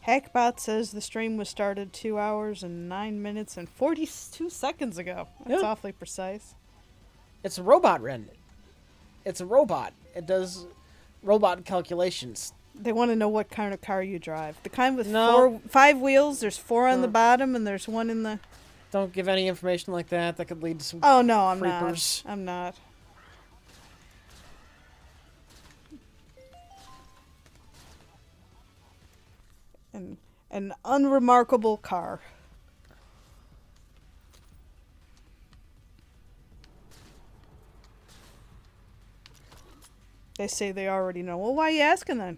Hackbot says the stream was started 2 hours and 9 minutes and 42 seconds ago. That's awfully precise. It's a robot, Ren. It's a robot. It does robot calculations. They want to know what kind of car you drive. The kind with 5 wheels, there's 4 on the bottom, and there's 1 in the... Don't give any information like that. That could lead to some Oh, no, I'm creepers. not. I'm not. An unremarkable car. They say they already know. Well, why are you asking then?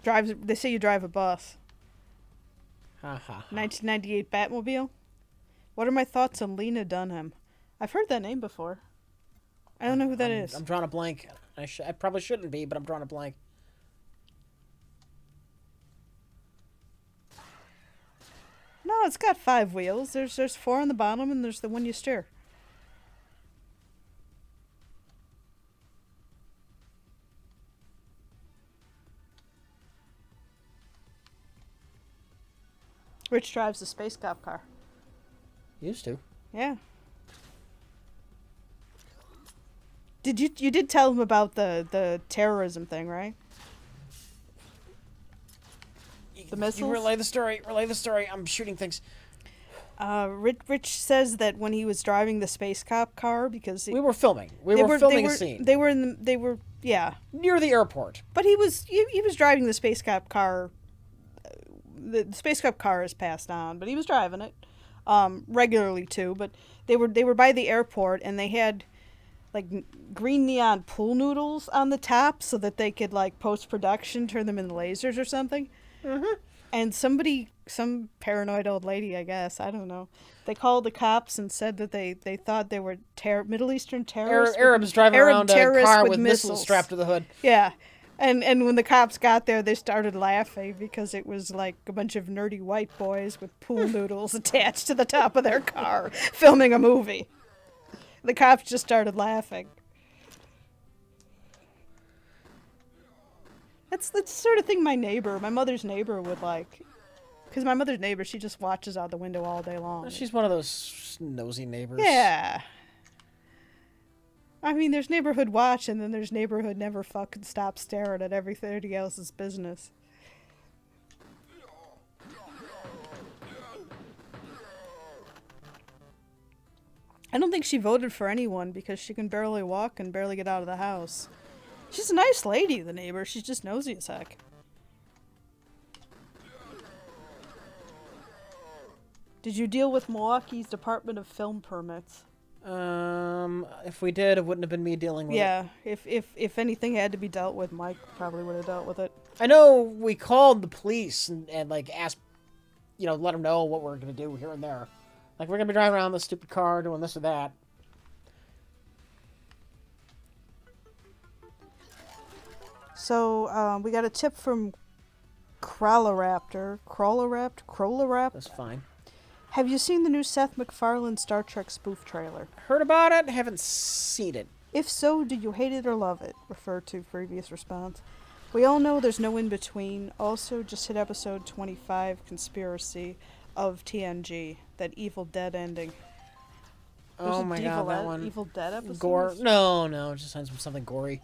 They say you drive a bus. 1998 Batmobile. What are my thoughts on Lena Dunham? I've heard that name before. I don't know who that is. I'm drawing a blank. I probably shouldn't be, but I'm drawing a blank. No, it's got 5 wheels. There's 4 on the bottom, and there's the one you steer. Rich drives the space cop car. Used to. Yeah. You did tell him about the terrorism thing, right? The missiles? You relay the story. Relay the story. I'm shooting things. Rich says that when he was driving the space cop car, because we were filming. We were filming a scene. They were yeah, near the airport. But he was driving the space cop car. The space cop car is passed on, but he was driving it regularly too. But they were by the airport, and they had like green neon pool noodles on the top so that they could like post-production turn them into lasers or something. Mm-hmm. And some paranoid old lady, I guess, I don't know, they called the cops and said that they thought they were Middle Eastern terrorists. Arabs driving around a car with missiles strapped to the hood. Yeah. And when the cops got there, they started laughing because it was like a bunch of nerdy white boys with pool noodles attached to the top of their car filming a movie. The cops just started laughing. That's the sort of thing my mother's neighbor would like. Because my mother's neighbor, she just watches out the window all day long. She's one of those nosy neighbors. Yeah. I mean, there's neighborhood watch, and then there's neighborhood never fucking stop staring at everybody else's business. I don't think she voted for anyone because she can barely walk and barely get out of the house. She's a nice lady, the neighbor. She's just nosy as heck. Did you deal with Milwaukee's Department of Film Permits? If we did, it wouldn't have been me dealing with it. Yeah, if anything had to be dealt with, Mike probably would have dealt with it. I know we called the police and like asked, let them know what we're gonna do here and there. Like, we're gonna be driving around this stupid car doing this or that. So, we got a tip from Crawleraptor. Crawleraptor? That's fine. Have you seen the new Seth MacFarlane Star Trek spoof trailer? Heard about it, haven't seen it. If so, did you hate it or love it? Refer to previous response. We all know there's no in-between. Also, just hit episode 25, Conspiracy, of TNG. That Evil Dead ending. Oh my god, that one. Evil Dead episode? Gore. No, just something gory.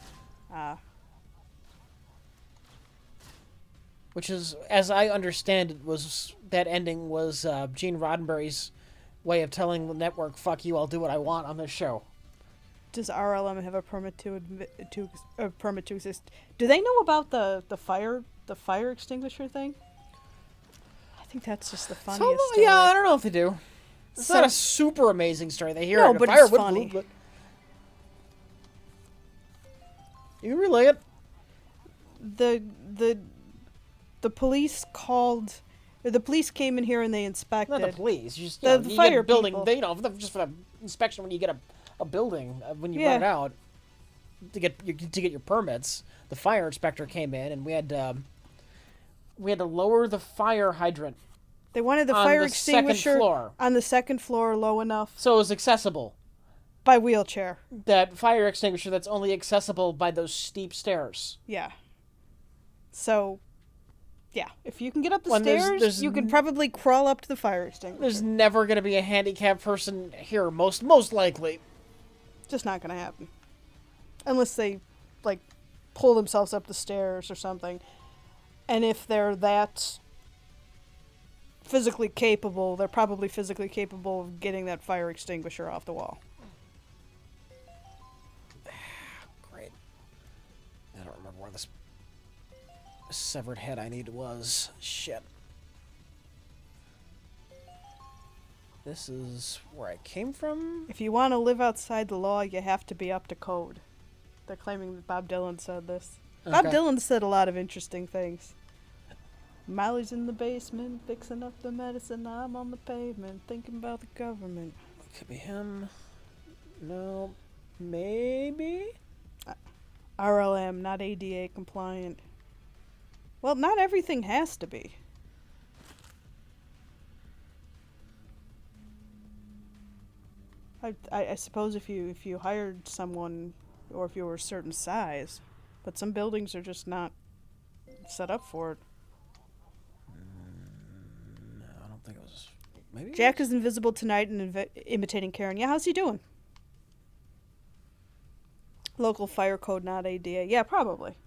Which is, as I understand it, that ending was Gene Roddenberry's way of telling the network, "Fuck you, I'll do what I want on this show." Does RLM have a permit to exist? Do they know about the fire extinguisher thing? I think that's just the funniest story. Yeah, I don't know if they do. It's not a super amazing story. They hear but fire it's would funny. move, but you can relay it. The police called. The police came in here and they inspected. Not the police. You just the you fire get a building. people. Just for the inspection when you get a building when you rent it out to get your permits. The fire inspector came in and we had to lower the fire hydrant. They wanted the fire extinguisher on the second floor low enough so it was accessible by wheelchair. That fire extinguisher that's only accessible by those steep stairs. Yeah. So Yeah, if you can get up the When stairs, you can probably crawl up to the fire extinguisher. There's never going to be a handicapped person here, most likely. Just not going to happen. Unless they, like, pull themselves up the stairs or something. And if they're that physically capable, they're probably physically capable of getting that fire extinguisher off the wall. Great. I don't remember where this severed head I need was. Shit. This is where I came from? If you want to live outside the law, you have to be up to code. They're claiming that Bob Dylan said this. Okay. Bob Dylan said a lot of interesting things. Molly's in the basement, fixing up the medicine. I'm on the pavement, thinking about the government. Could be him. No. Maybe? RLM, not ADA compliant. Well, not everything has to be. I suppose if you hired someone, or if you were a certain size, but some buildings are just not set up for it. No, I don't think it was. Maybe Jack is invisible tonight and imitating Karen. Yeah, how's he doing? Local fire code, not ADA. Yeah, probably.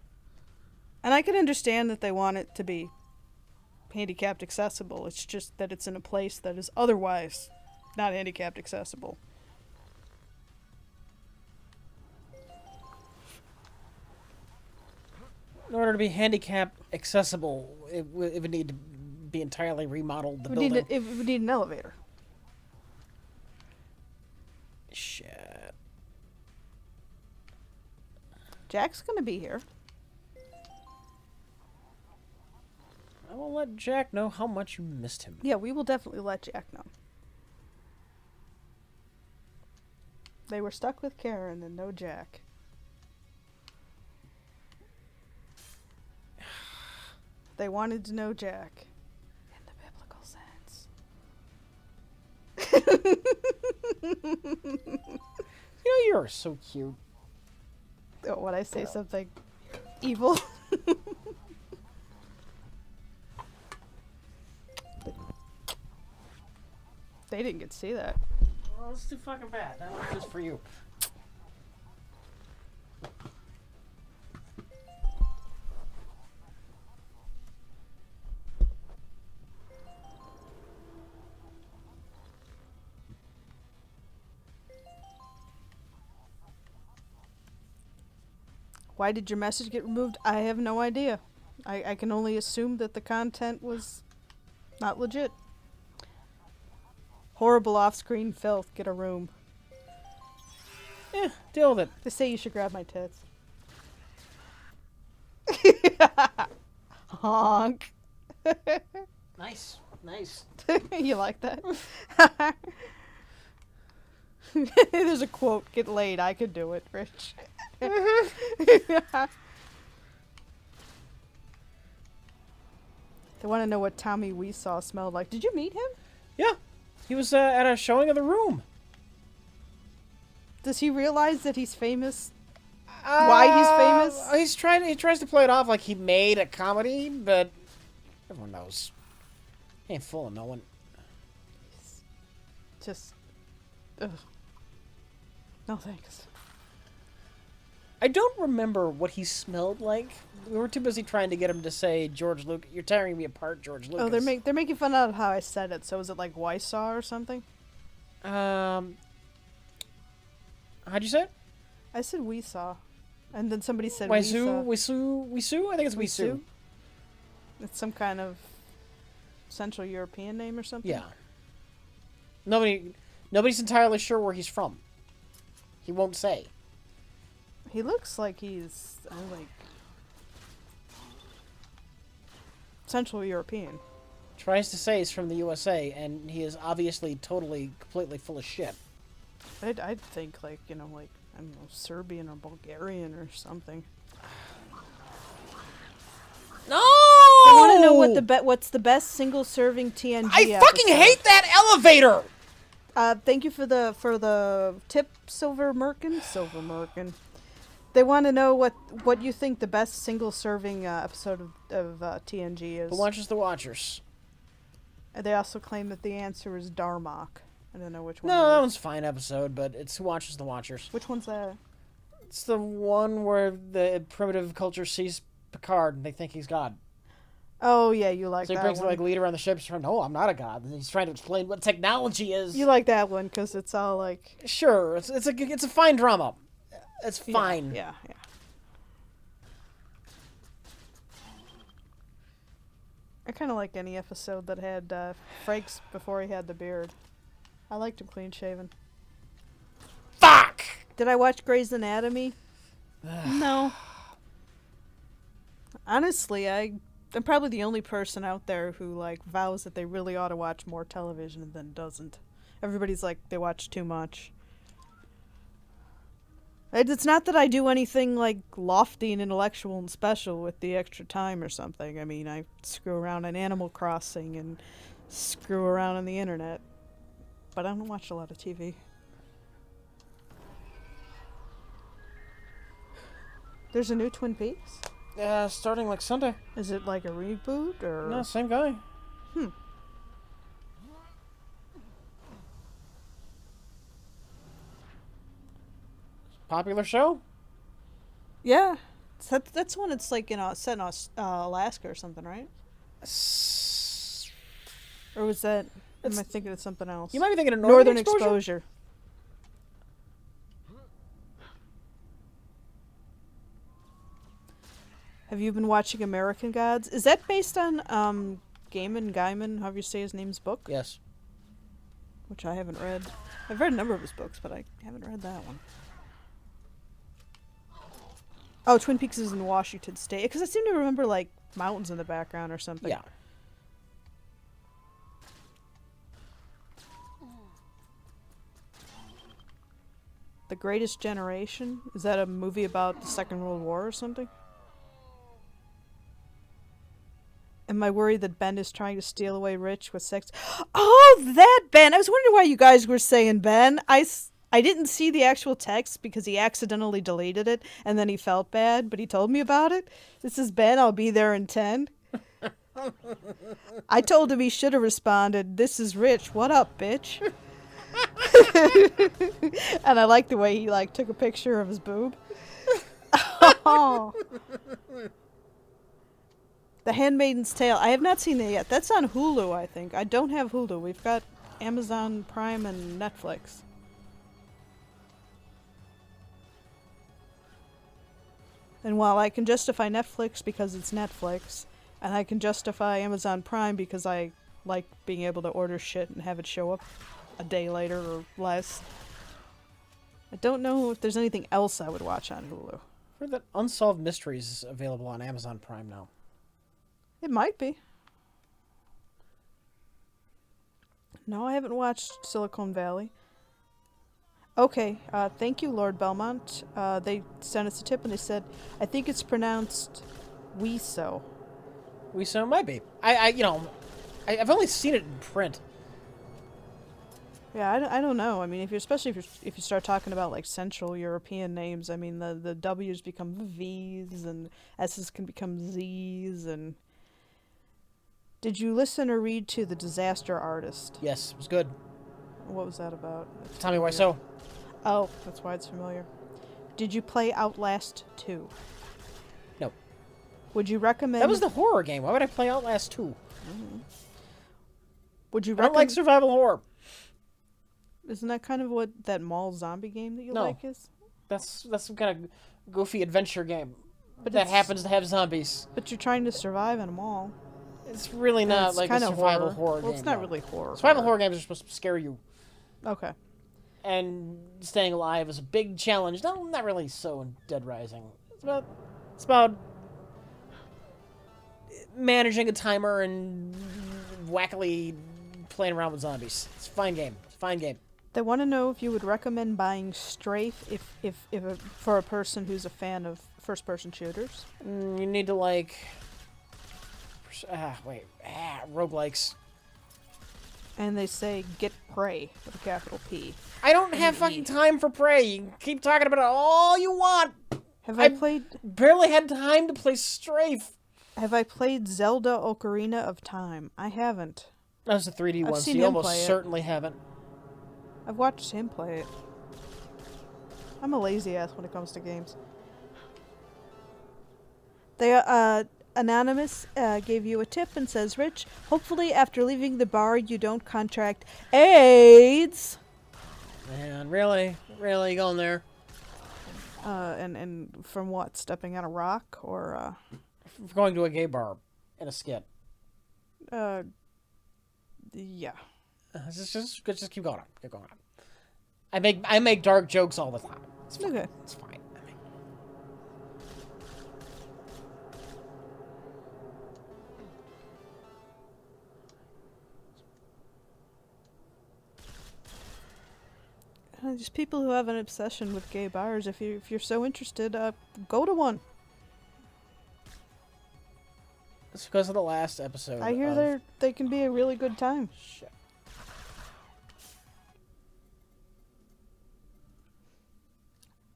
And I can understand that they want it to be handicapped accessible. It's just that it's in a place that is otherwise not handicapped accessible. In order to be handicap accessible, it would need to be entirely remodeled. The building. It would need an elevator. Shit. Jack's gonna be here. I will let Jack know how much you missed him. Yeah, we will definitely let Jack know. They were stuck with Karen and no Jack. They wanted to know Jack. In the biblical sense. You are so cute. Oh, when I say something evil. They didn't get to see that. Well, it's too fucking bad. That was just for you. Why did your message get removed? I have no idea. I can only assume that the content was not legit. Horrible off-screen filth. Get a room. Yeah, deal with it. They say you should grab my tits. Honk. Nice. You like that? There's a quote, get laid, I could do it, Rich. They want to know what Tommy Weesaw smelled like. Did you meet him? Yeah. He was at a showing of The Room. Does he realize that he's famous? Why he's famous? He tries to play it off like he made a comedy, but everyone knows. He ain't fooling no one. Just... Ugh. No thanks. I don't remember what he smelled like. We were too busy trying to get him to say, George Lucas, you're tearing me apart, George Lucas. Oh, they're making fun out of how I said it. So is it like Wysaw or something? How'd you say it? I said Weesaw. And then somebody said Wisu? I think it's Wisu. Wisu. It's some kind of Central European name or something? Yeah. Nobody's entirely sure where he's from. He won't say. He looks like he's, Central European. Tries to say he's from the USA, and he is obviously completely full of shit. I'd think, I don't know, Serbian or Bulgarian or something. No! I want to know what's the best single-serving TNG I fucking hate that elevator! Thank you for the tip, Silver Merkin. They want to know what you think the best single-serving episode of TNG is. The Watchers, the Watchers. And they also claim that the answer is Darmok. I don't know which one. No, that one's a fine episode, but it's Who Watches the Watchers. Which one's that? It's the one where the primitive culture sees Picard and they think he's God. Oh, yeah, you like that one. So he brings the leader on the ship. He's trying, no, I'm not a god. And he's trying to explain what technology is. You like that one because it's all like... Sure, it's a fine drama. It's fine. Yeah. I kind of like any episode that had Frakes before he had the beard. I liked him clean-shaven. Fuck! Did I watch Grey's Anatomy? No. Honestly, I'm probably the only person out there who like vows that they really ought to watch more television and then doesn't. Everybody's like they watch too much. It's not that I do anything like lofty and intellectual and special with the extra time or something. I mean, I screw around on Animal Crossing and screw around on the internet. But I don't watch a lot of TV. There's a new Twin Peaks? Starting like Sunday. Is it like a reboot or? No, same guy. Popular show? Yeah. That's one it's like set in Alaska or something, right? Or was that... Am I thinking of something else? You might be thinking of Northern Exposure. Have you been watching American Gods? Is that based on Gaiman, however you say his name's book? Yes. Which I haven't read. I've read a number of his books, but I haven't read that one. Oh, Twin Peaks is in Washington State. Because I seem to remember, like, mountains in the background or something. Yeah. The Greatest Generation? Is that a movie about the Second World War or something? Am I worried that Ben is trying to steal away Rich with sex? Oh, that Ben! I was wondering why you guys were saying Ben. I didn't see the actual text because he accidentally deleted it and then he felt bad, but he told me about it. This is Ben. I'll be there in 10. I told him he should have responded, "This is Rich. What up, bitch?" And I like the way he like took a picture of his boob. Oh. The Handmaid's Tale. I have not seen it yet. That's on Hulu, I think. I don't have Hulu. We've got Amazon Prime and Netflix. And while I can justify Netflix because it's Netflix, and I can justify Amazon Prime because I like being able to order shit and have it show up a day later or less, I don't know if there's anything else I would watch on Hulu. I heard that Unsolved Mysteries is available on Amazon Prime now. It might be. No, I haven't watched Silicon Valley. Okay, thank you, Lord Belmont. They sent us a tip and they said, I think it's pronounced Weso. Weso might be. I've only seen it in print. Yeah, I don't know. I mean, especially if you start talking about like Central European names, I mean the W's become V's and S's can become Z's. And did you listen or read to The Disaster Artist? Yes, it was good. What was that about? Tell me why so. Oh, that's why it's familiar. Did you play Outlast 2? No. Would you recommend... That was the horror game. Why would I play Outlast 2? Mm-hmm. Would you I don't like survival horror. Isn't that kind of what that mall zombie game that you like is? That's some kind of goofy adventure game. But that happens to have zombies. But you're trying to survive in a mall. It's really not like a survival horror game. Well, it's not really horror. Survival horror games are supposed to scare you. Okay. And staying alive is a big challenge. No, not really so in Dead Rising. It's about managing a timer and wackily playing around with zombies. It's a fine game. It's a fine game. They want to know if you would recommend buying Strafe for a person who's a fan of first-person shooters. You need to like... roguelikes. And they say get Prey with a capital P. I don't have fucking time for Prey. You can keep talking about it all you want. I played... barely had time to play Strafe. Have I played Zelda Ocarina of Time? I haven't. That was a 3D one, so seen you him almost play it. certainly haven't. I've watched him play it. I'm a lazy ass when it comes to games. They, Anonymous gave you a tip and says, Rich, hopefully after leaving the bar you don't contract AIDS. Man, really? Really going there? And from what? Stepping on a rock or Going to a gay bar in a skit. yeah. Just keep going on. Keep going on. I make dark jokes all the time. It's fine. Okay. It's fine. Just people who have an obsession with gay bars. If you're so interested, go to one. It's because of the last episode. I hear they can be a really good time. Shit.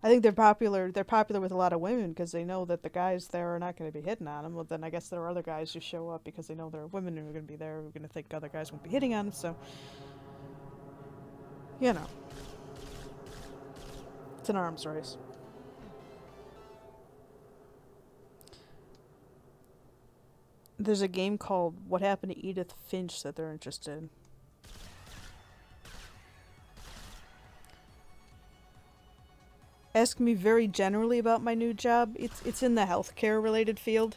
I think they're popular. They're popular with a lot of women because they know that the guys there are not going to be hitting on them. Well, then I guess there are other guys who show up because they know there are women who are going to be there who are going to think other guys won't be hitting on them. So, you know, it's an arms race. There's a game called What Happened to Edith Finch that they're interested in. Ask me very generally about my new job. It's in the healthcare related field.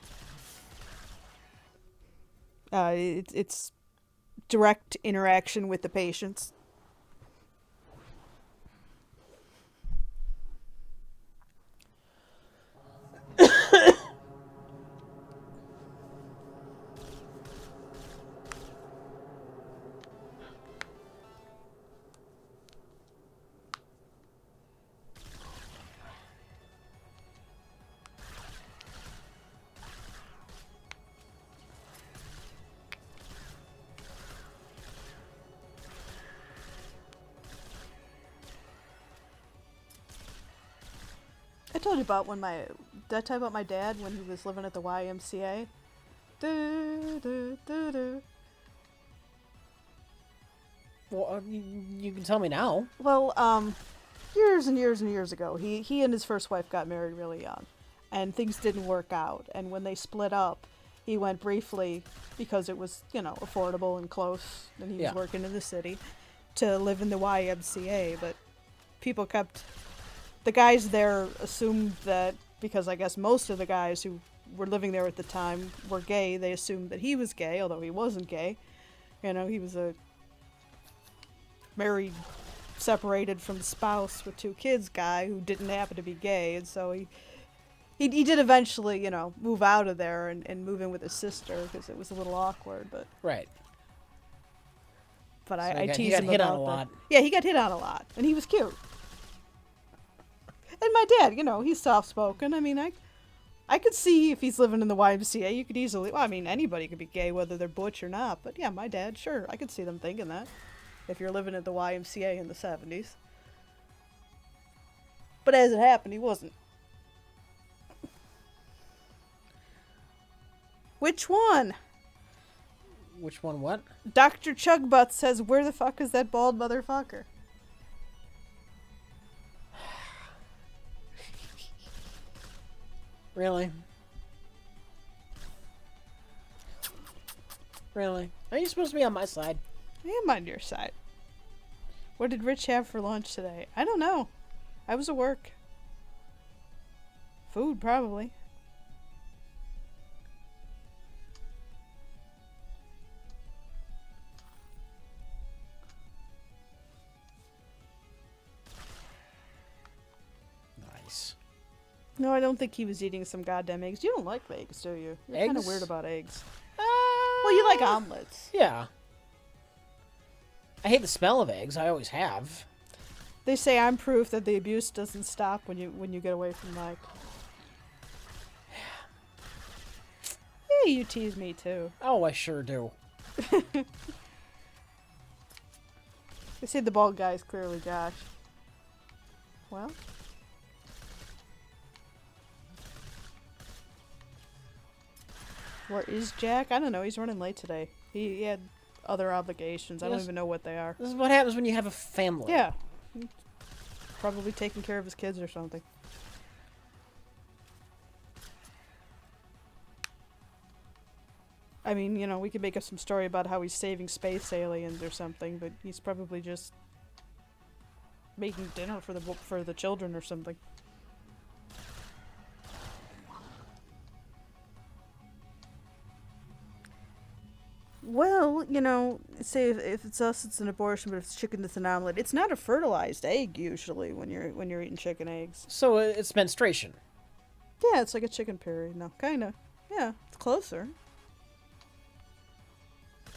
It's direct interaction with the patients. I told you about did I tell you about my dad when he was living at the YMCA? Well, you can tell me now. Well, years and years and years ago, he and his first wife got married really young, and things didn't work out. And when they split up, he went briefly, because it was, affordable and close, and he was working in the city, to live in the YMCA. But the guys there assumed that, because I guess most of the guys who were living there at the time were gay, they assumed that he was gay, although he wasn't gay. He was a married, separated from spouse with 2 kids guy who didn't happen to be gay, and so he did eventually, move out of there and move in with his sister because it was a little awkward, but right. But so I teased him about that. He got hit on a lot. Yeah, he got hit on a lot, and he was cute. And my dad, he's soft-spoken. I mean, I could see if he's living in the YMCA, you could easily... Well, I mean, anybody could be gay, whether they're butch or not. But yeah, my dad, sure, I could see them thinking that. If you're living at the YMCA in the 70s. But as it happened, he wasn't. Which one? Which one what? Dr. Chugbutt says, where the fuck is that bald motherfucker? Really? Really? Are you supposed to be on my side? I am on your side. What did Rich have for lunch today? I don't know. I was at work. Food, probably. Nice. No, I don't think he was eating some goddamn eggs. You don't like eggs, do you? You're kind of Eggs? weird about eggs. Well, you like omelets. Yeah. I hate the smell of eggs. I always have. They say I'm proof that the abuse doesn't stop when you get away from Mike. Yeah, you tease me too. Oh, I sure do. They say the bald guy is clearly Josh. Well, Where is Jack? I don't know. He's running late today. He had other obligations. I don't even know what they are. This is what happens when you have a family. Yeah. Probably taking care of his kids or something. I mean, you know, we could make up some story about how he's saving space aliens or something, but he's probably just making dinner for the children or something. Well, you know, say if it's us, it's an abortion, but if it's chicken, it's an omelet. It's not a fertilized egg usually when you're eating chicken eggs. So it's menstruation. Yeah, it's like a chicken period. No, kind of. Yeah, it's closer.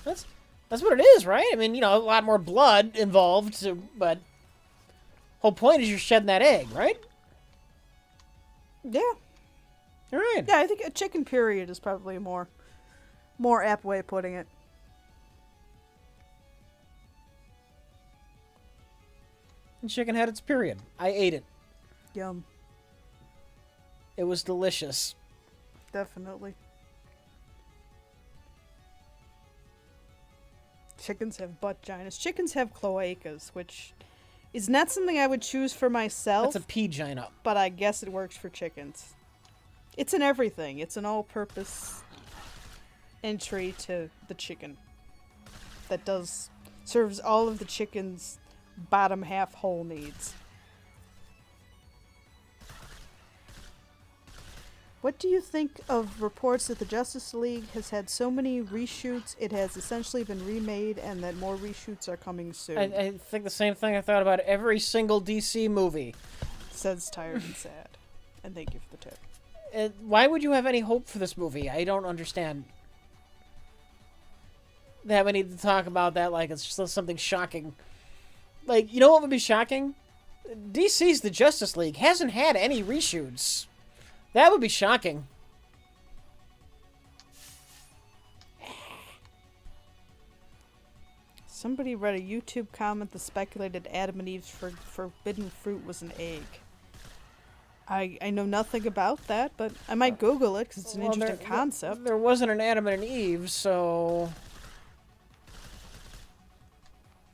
That's what it is, right? I mean, you know, a lot more blood involved, but whole point is you're shedding that egg, right? Yeah. All right. Yeah, I think a chicken period is probably a more apt way of putting it. And chicken had its period. I ate it. Yum. It was delicious. Definitely. Chickens have vagina. Chickens have cloacas, which is not something I would choose for myself. That's a pea-gina. But I guess it works for chickens. It's in everything. It's an all-purpose entry to the chicken that serves all of the chicken's bottom half hole needs. What do you think of reports that the Justice League has had so many reshoots it has essentially been remade and that more reshoots are coming soon? I think the same thing I thought about every single DC movie. Says Tired and Sad. And thank you for the tip. Why would you have any hope for this movie? I don't understand. That we need to talk about that like it's just something shocking. Like, you know what would be shocking? DC's The Justice League hasn't had any reshoots. That would be shocking. Somebody read a YouTube comment that speculated Adam and Eve's forbidden fruit was an egg. I know nothing about that, but I might Google it because it's an interesting concept. There wasn't an Adam and an Eve, so...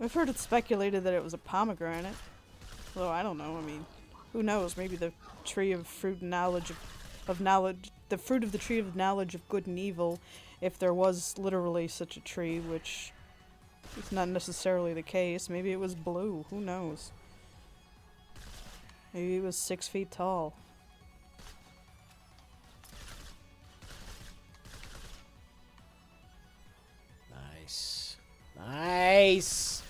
I've heard it speculated that it was a pomegranate. Although, I don't know, I mean, who knows? Maybe the tree of fruit and knowledge of knowledge... The fruit of the tree of knowledge of good and evil, if there was literally such a tree, which is not necessarily the case. Maybe it was blue. Who knows? Maybe it was 6 feet tall. Nice. Nice!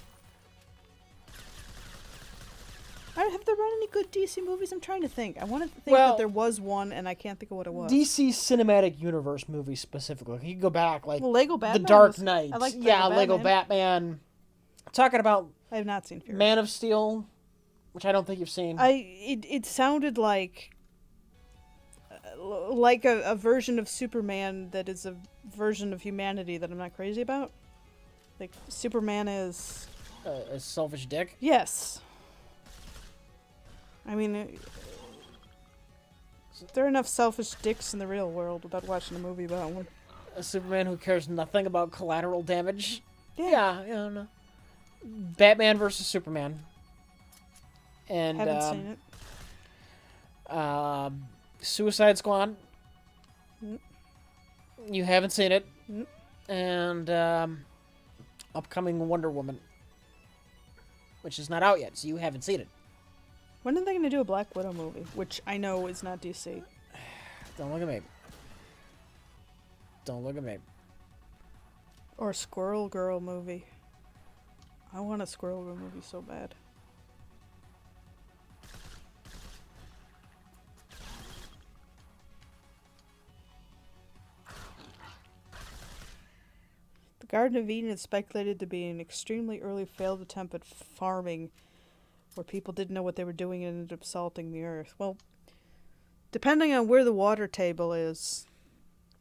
Have there been any good DC movies? I'm trying to think. I want to think that there was one, and I can't think of what it was. DC Cinematic Universe movies specifically. You can go back, like Lego Batman. The Dark Knight. I like Lego Batman. Talking about I have not seen Fury. Man of Steel, which I don't think you've seen. It sounded like a version of Superman that is a version of humanity that I'm not crazy about. Like Superman is a selfish dick. Yes. I mean, there are enough selfish dicks in the real world without watching a movie about one. A Superman who cares nothing about collateral damage. Yeah. No. Batman versus Superman. And haven't seen it. Suicide Squad. Mm. You haven't seen it. Mm. And upcoming Wonder Woman, which is not out yet, so you haven't seen it. When are they going to do a Black Widow movie? Which I know is not DC. Don't look at me. Don't look at me. Or a Squirrel Girl movie. I want a Squirrel Girl movie so bad. The Garden of Eden is speculated to be an extremely early failed attempt at farming where people didn't know what they were doing and ended up salting the earth. Well, depending on where the water table is,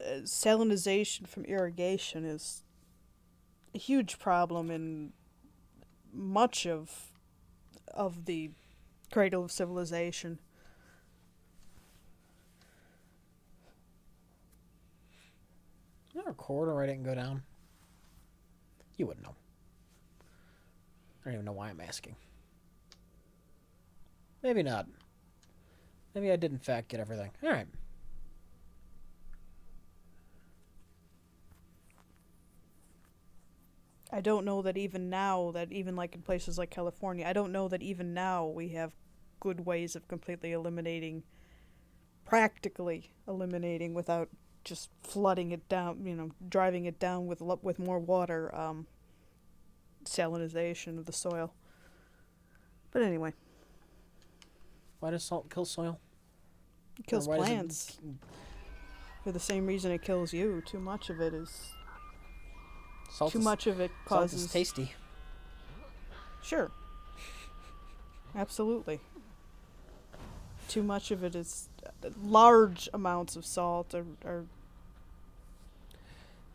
salinization from irrigation is a huge problem in much of the cradle of civilization. corridor I didn't go down? You wouldn't know. I don't even know why I'm asking. Maybe not. Maybe I did in fact get everything. Alright. I don't know that even now, that even like in places like California, I don't know that even now we have good ways of completely eliminating, practically eliminating without just flooding it down, driving it down with more water, salinization of the soil. But anyway. Why does salt kill soil? It kills plants. For the same reason it kills you. Too much of it is... Too much of it causes... Salt is tasty. Sure. Absolutely. Too much of it is... Large amounts of salt are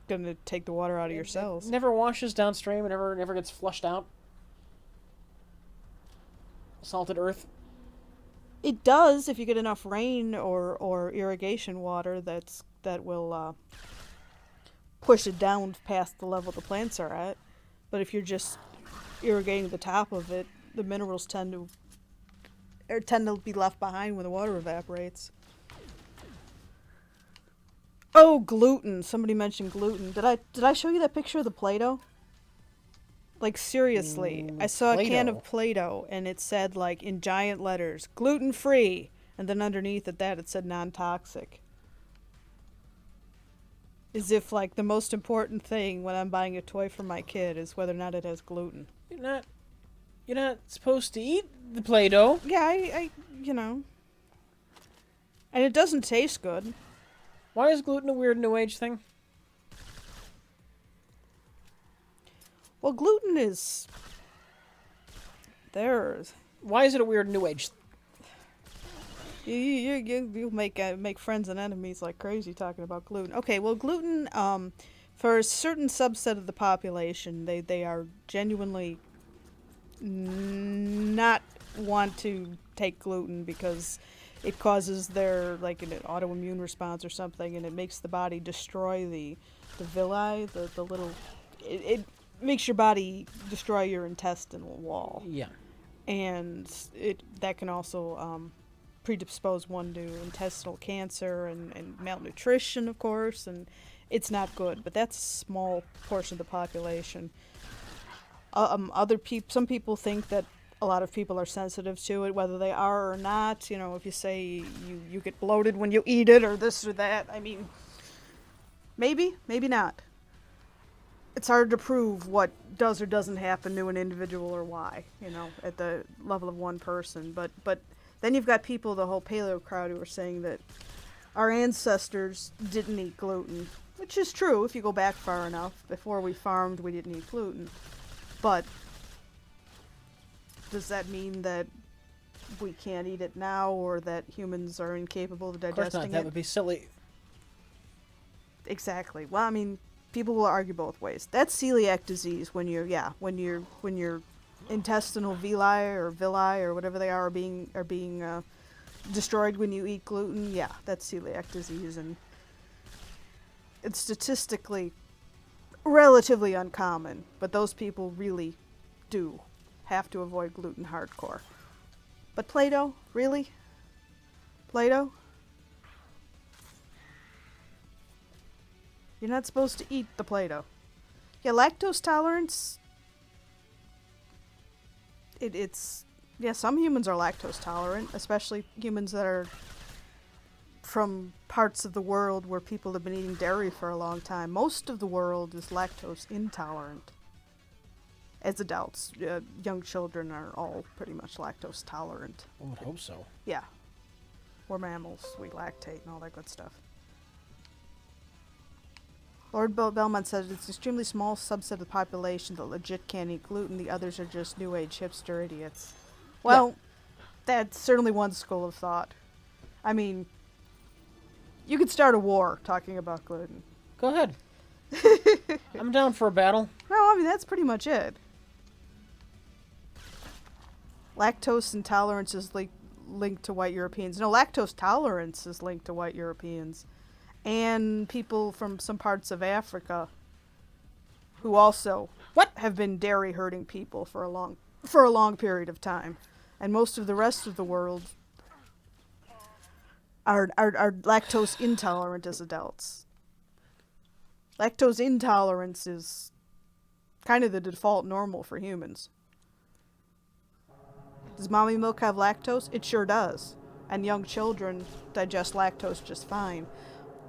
going to take the water out of your cells. It never washes downstream. It never gets flushed out. Salted earth. It does if you get enough rain or irrigation water that will push it down past the level the plants are at. But if you're just irrigating the top of it, the minerals tend to be left behind when the water evaporates. Oh, gluten. Somebody mentioned gluten. Did I show you that picture of the Play-Doh? Like, seriously. I saw a can of Play-Doh, and it said, like, in giant letters, gluten-free. And then underneath that, it said non-toxic. As if, like, the most important thing when I'm buying a toy for my kid is whether or not it has gluten. You're not supposed to eat the Play-Doh. Yeah, I And it doesn't taste good. Why is gluten a weird New Age thing? Well, gluten is... Why is it a weird New Age? You'll make friends and enemies like crazy talking about gluten. Okay, well, gluten, for a certain subset of the population, they are genuinely not want to take gluten because it causes their, like, an autoimmune response or something, and it makes the body destroy the villi, the little... It makes your body destroy your intestinal wall. Yeah. And that can also predispose one to intestinal cancer and malnutrition, of course, and it's not good. But that's a small portion of the population. Some people think that a lot of people are sensitive to it, whether they are or not. If you say you get bloated when you eat it or this or that, I mean, maybe not. It's hard to prove what does or doesn't happen to an individual or why, at the level of one person. But then you've got people, the whole paleo crowd, who are saying that our ancestors didn't eat gluten, which is true if you go back far enough. Before we farmed, we didn't eat gluten. But does that mean that we can't eat it now, or that humans are incapable of digesting it? Of course not. That would be silly. Exactly. Well, I mean, people will argue both ways. That's celiac disease when your intestinal villi or whatever they are being destroyed when you eat gluten. Yeah, that's celiac disease, and it's statistically relatively uncommon, but those people really do have to avoid gluten hardcore. But Play-Doh, really? Play-Doh? You're not supposed to eat the Play-Doh. Yeah, lactose tolerance... some humans are lactose tolerant, especially humans that are from parts of the world where people have been eating dairy for a long time. Most of the world is lactose intolerant. As adults, young children are all pretty much lactose tolerant. I would hope so. Yeah. We're mammals. We lactate and all that good stuff. Lord Belmont says it's an extremely small subset of the population that legit can't eat gluten. The others are just New Age hipster idiots. Well, that's certainly one school of thought. I mean, you could start a war talking about gluten. Go ahead. I'm down for a battle. No, I mean, that's pretty much it. Lactose intolerance is linked to white Europeans. No, lactose tolerance is linked to white Europeans. and people from some parts of Africa who also have been dairy herding people for a long period of time. And most of the rest of the world are lactose intolerant as adults. Lactose intolerance is kind of the default normal for humans. Does mommy milk have lactose? It sure does. And young children digest lactose just fine.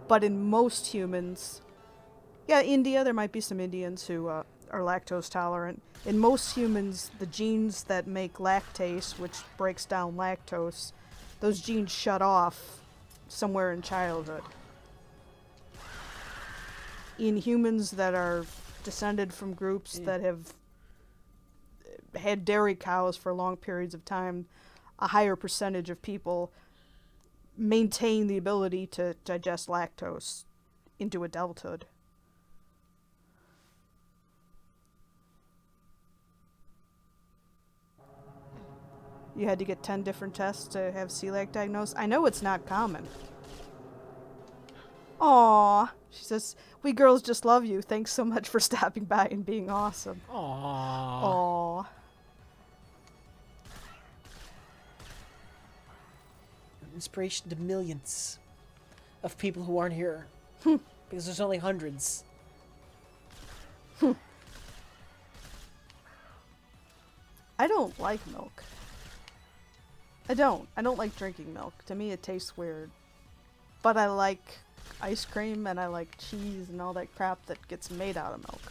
But in most humans, India, there might be some Indians who are lactose tolerant. In most humans, the genes that make lactase, which breaks down lactose, those genes shut off somewhere in childhood. In humans that are descended from groups that have had dairy cows for long periods of time, a higher percentage of people maintain the ability to digest lactose into adulthood. You had to get 10 different tests to have celiac diagnosed? I know it's not common. Aww. She says, we girls just love you. Thanks so much for stopping by and being awesome. Aww. Aww. Inspiration to millions of people who aren't here. Because there's only hundreds. I don't like milk. I don't like drinking milk. To me it tastes weird. But I like ice cream and I like cheese and all that crap that gets made out of milk.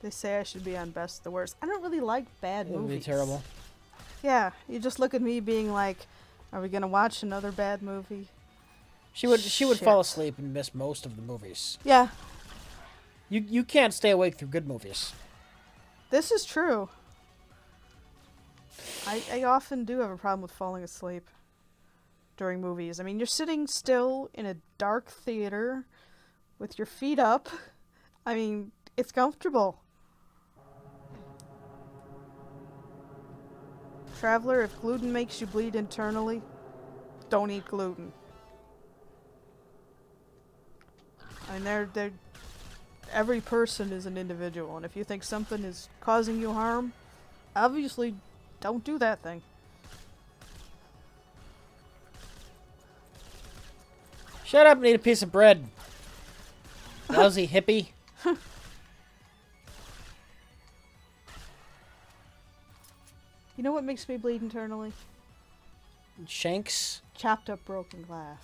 They say I should be on Best the Worst. I don't really like bad movies. It would be terrible. Yeah, you just look at me being like, are we gonna watch another bad movie? She would fall asleep and miss most of the movies. Yeah. You can't stay awake through good movies. This is true. I often do have a problem with falling asleep during movies. I mean, you're sitting still in a dark theater with your feet up. I mean, it's comfortable. Traveler, if gluten makes you bleed internally, don't eat gluten. I mean, every person is an individual, and if you think something is causing you harm, obviously don't do that thing. Shut up and eat a piece of bread. Lousy hippie. You know what makes me bleed internally? Shanks. Chopped up broken glass.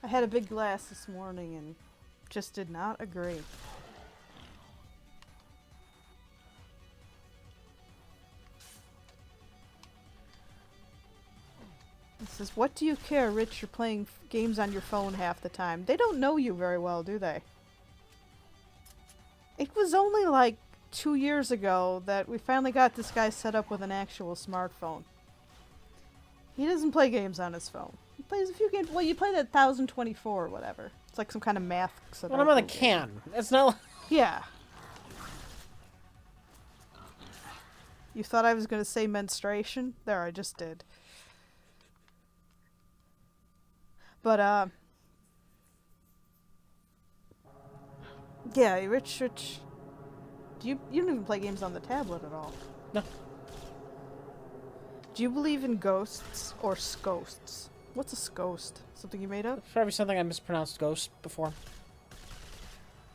I had a big glass this morning and just did not agree. It says, what do you care, Rich? You're playing games on your phone half the time. They don't know you very well, do they? It was only like 2 years ago that we finally got this guy set up with an actual smartphone. He doesn't play games on his phone. He plays a few games. Well, you play that 1024 or whatever. It's like some kind of math. Well, I'm on a can. It's not like... Yeah. You thought I was going to say menstruation? There, I just did. But, yeah, Rich... You don't even play games on the tablet at all. No. Do you believe in ghosts or ghosts? What's a ghost? Something you made up? It's probably something I mispronounced ghost before.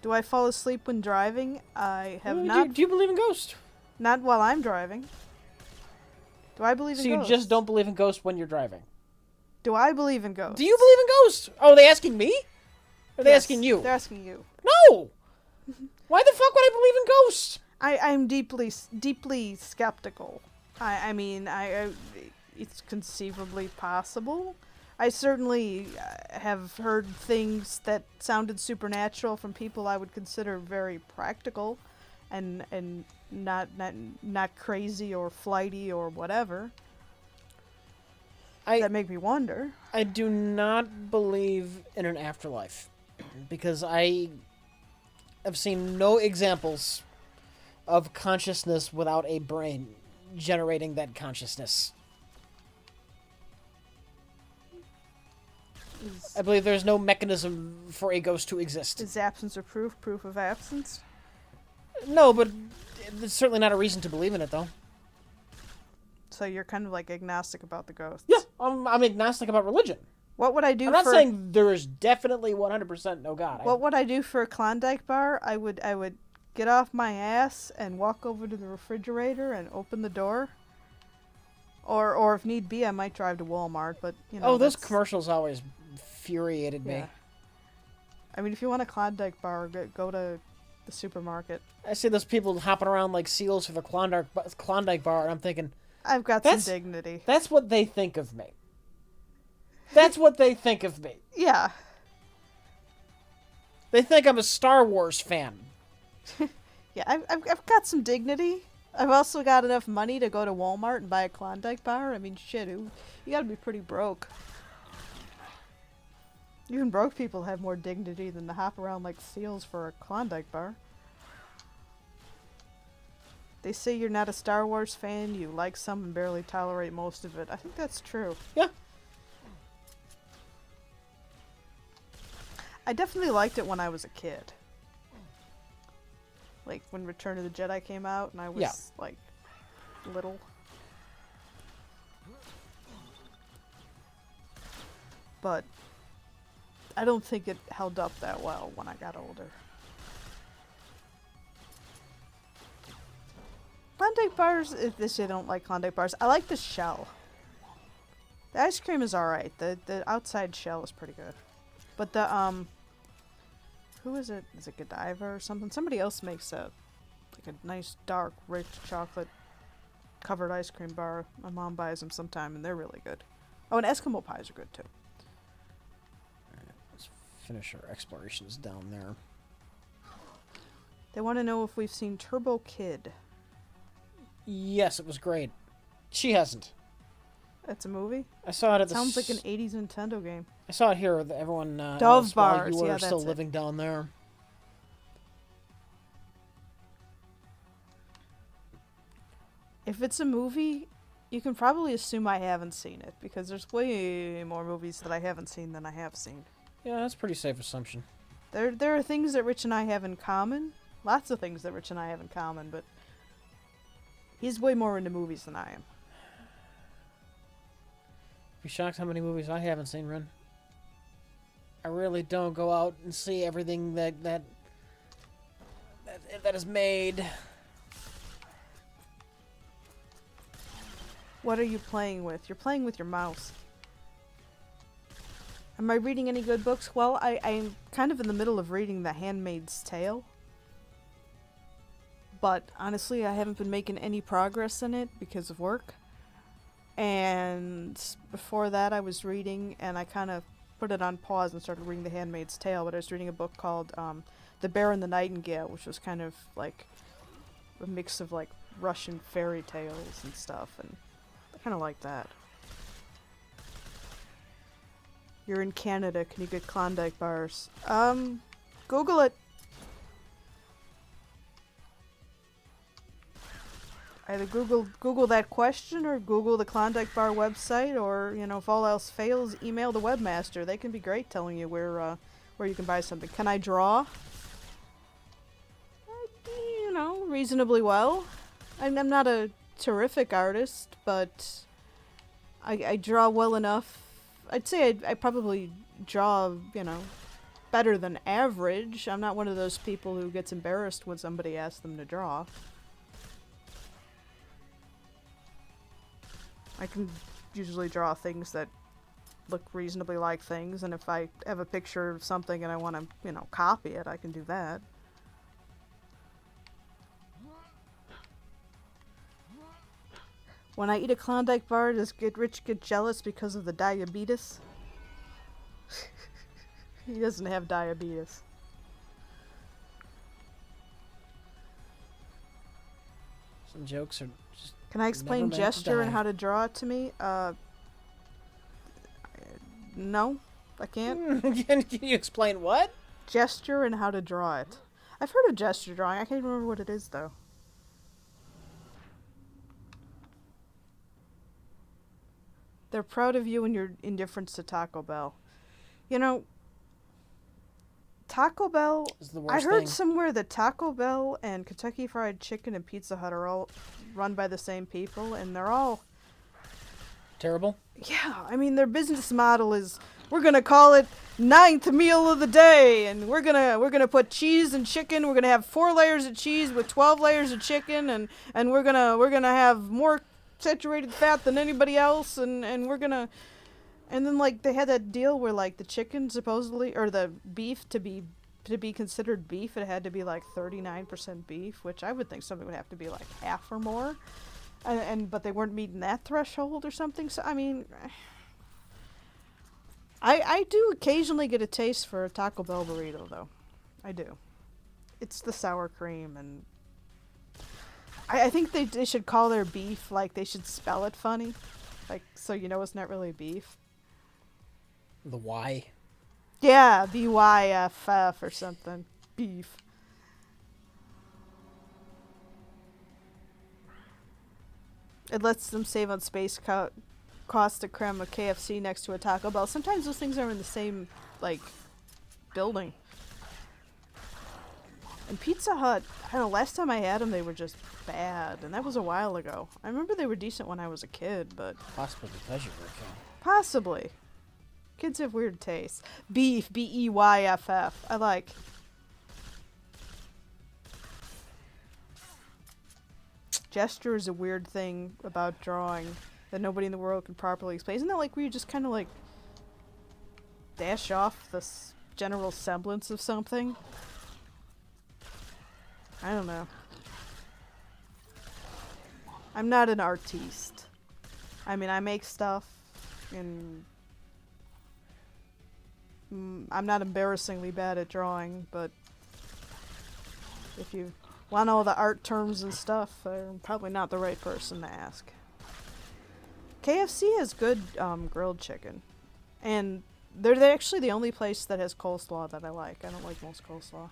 Do I fall asleep when driving? I have not... Do you believe in ghosts? Not while I'm driving. Do I believe in ghosts? So you just don't believe in ghosts when you're driving? Do I believe in ghosts? Do you believe in ghosts? Oh, are they asking me? Or are they asking you? They're asking you. No! Why the fuck would I believe in ghosts? I'm deeply skeptical. I mean, it's conceivably possible. I certainly have heard things that sounded supernatural from people I would consider very practical, and not crazy or flighty or whatever. That make me wonder. I do not believe in an afterlife because I I've seen no examples of consciousness without a brain generating that consciousness. I believe there's no mechanism for a ghost to exist. Is absence of proof of absence? No, but it's certainly not a reason to believe in it, though. So you're kind of like agnostic about the ghosts. Yeah, I'm agnostic about religion. What would I do? I'm not saying there is definitely 100% no God. What would I do for a Klondike bar? I would get off my ass and walk over to the refrigerator and open the door. Or if need be, I might drive to Walmart. But you know. Oh, those commercials always infuriated me. Yeah. I mean, if you want a Klondike bar, go to the supermarket. I see those people hopping around like seals for the Klondike bar, and I'm thinking, I've got some dignity. That's what they think of me. That's what they think of me. Yeah. They think I'm a Star Wars fan. Yeah, I've got some dignity. I've also got enough money to go to Walmart and buy a Klondike bar. I mean, shit, you gotta be pretty broke. Even broke people have more dignity than to hop around like seals for a Klondike bar. They say you're not a Star Wars fan, you like some and barely tolerate most of it. I think that's true. Yeah. I definitely liked it when I was a kid. Like when Return of the Jedi came out and I was like little. But I don't think it held up that well when I got older. Klondike bars, if they say I don't like Klondike bars, I like the shell. The ice cream is alright. The outside shell is pretty good. But the, who is it? Is it Godiva or something? Somebody else makes a nice, dark, rich chocolate covered ice cream bar. My mom buys them sometime and they're really good. Oh, and Eskimo pies are good too. Alright, let's finish our explorations down there. They want to know if we've seen Turbo Kid. Yes, it was great. She hasn't. It's a movie? I saw it at Sounds like an 80s Nintendo game. I saw it here with everyone Dove else while bars, you were yeah, still that's living down there. If it's a movie, you can probably assume I haven't seen it, because there's way more movies that I haven't seen than I have seen. Yeah, that's a pretty safe assumption. There are things that Rich and I have in common. Lots of things that Rich and I have in common, but he's way more into movies than I am. Be shocked how many movies I haven't seen, Ren. I really don't go out and see everything that is made. What are you playing with? You're playing with your mouse. Am I reading any good books? Well, I'm kind of in the middle of reading The Handmaid's Tale. But honestly, I haven't been making any progress in it because of work. And before that, I was reading, and I kind of put it on pause and started reading The Handmaid's Tale. But I was reading a book called The Bear and the Nightingale, which was kind of like a mix of like Russian fairy tales and stuff. And I kind of like that. You're in Canada. Can you get Klondike bars? Google it. Either Google that question, or Google the Klondike Bar website, or, you know, if all else fails, email the webmaster. They can be great telling you where you can buy something. Can I draw? You know, reasonably well. I'm not a terrific artist, but I draw well enough. I'd say I probably draw, you know, better than average. I'm not one of those people who gets embarrassed when somebody asks them to draw. I can usually draw things that look reasonably like things, and if I have a picture of something and I want to, you know, copy it, I can do that. When I eat a Klondike bar, does Rich get jealous because of the diabetes? He doesn't have diabetes. Some jokes are just... Can I explain gesture and how to draw it to me? No, I can't. Can you explain what? Gesture and how to draw it. I've heard of gesture drawing. I can't remember what it is, though. They're proud of you and your indifference to Taco Bell. You know, Taco Bell, It's the I worst heard thing. somewhere that Taco Bell and Kentucky Fried Chicken and Pizza Hut are all run by the same people, and they're all... Terrible? Yeah, I mean, their business model is, we're going to call it ninth meal of the day, and we're gonna put cheese and chicken. We're gonna have 4 layers of cheese with 12 layers of chicken, and we're gonna have more saturated fat than anybody else, and then like they had that deal where like the chicken supposedly, or the beef to be considered beef, it had to be like 39% beef, which I would think something would have to be like half or more, but they weren't meeting that threshold or something. So I mean, I do occasionally get a taste for a Taco Bell burrito, though. I do. It's the sour cream, and I think they should call their beef, like, they should spell it funny. Like, so you know it's not really beef. The Y. Yeah, BYFF or something. Beef. It lets them save on space cost to cram a KFC next to a Taco Bell. Sometimes those things are in the same, like, building. And Pizza Hut, I don't know, last time I had them, they were just bad. And that was a while ago. I remember they were decent when I was a kid, but... Possibly because you were a kid. Possibly. Kids have weird tastes. Beef, BEYFF. I like. Gesture is a weird thing about drawing that nobody in the world can properly explain. Isn't that like where you just kind of like dash off the general semblance of something? I don't know. I'm not an artiste. I mean, I make stuff, and I'm not embarrassingly bad at drawing, but if you want all the art terms and stuff, I'm probably not the right person to ask. KFC has good grilled chicken, and they're actually the only place that has coleslaw that I like. I don't like most coleslaw.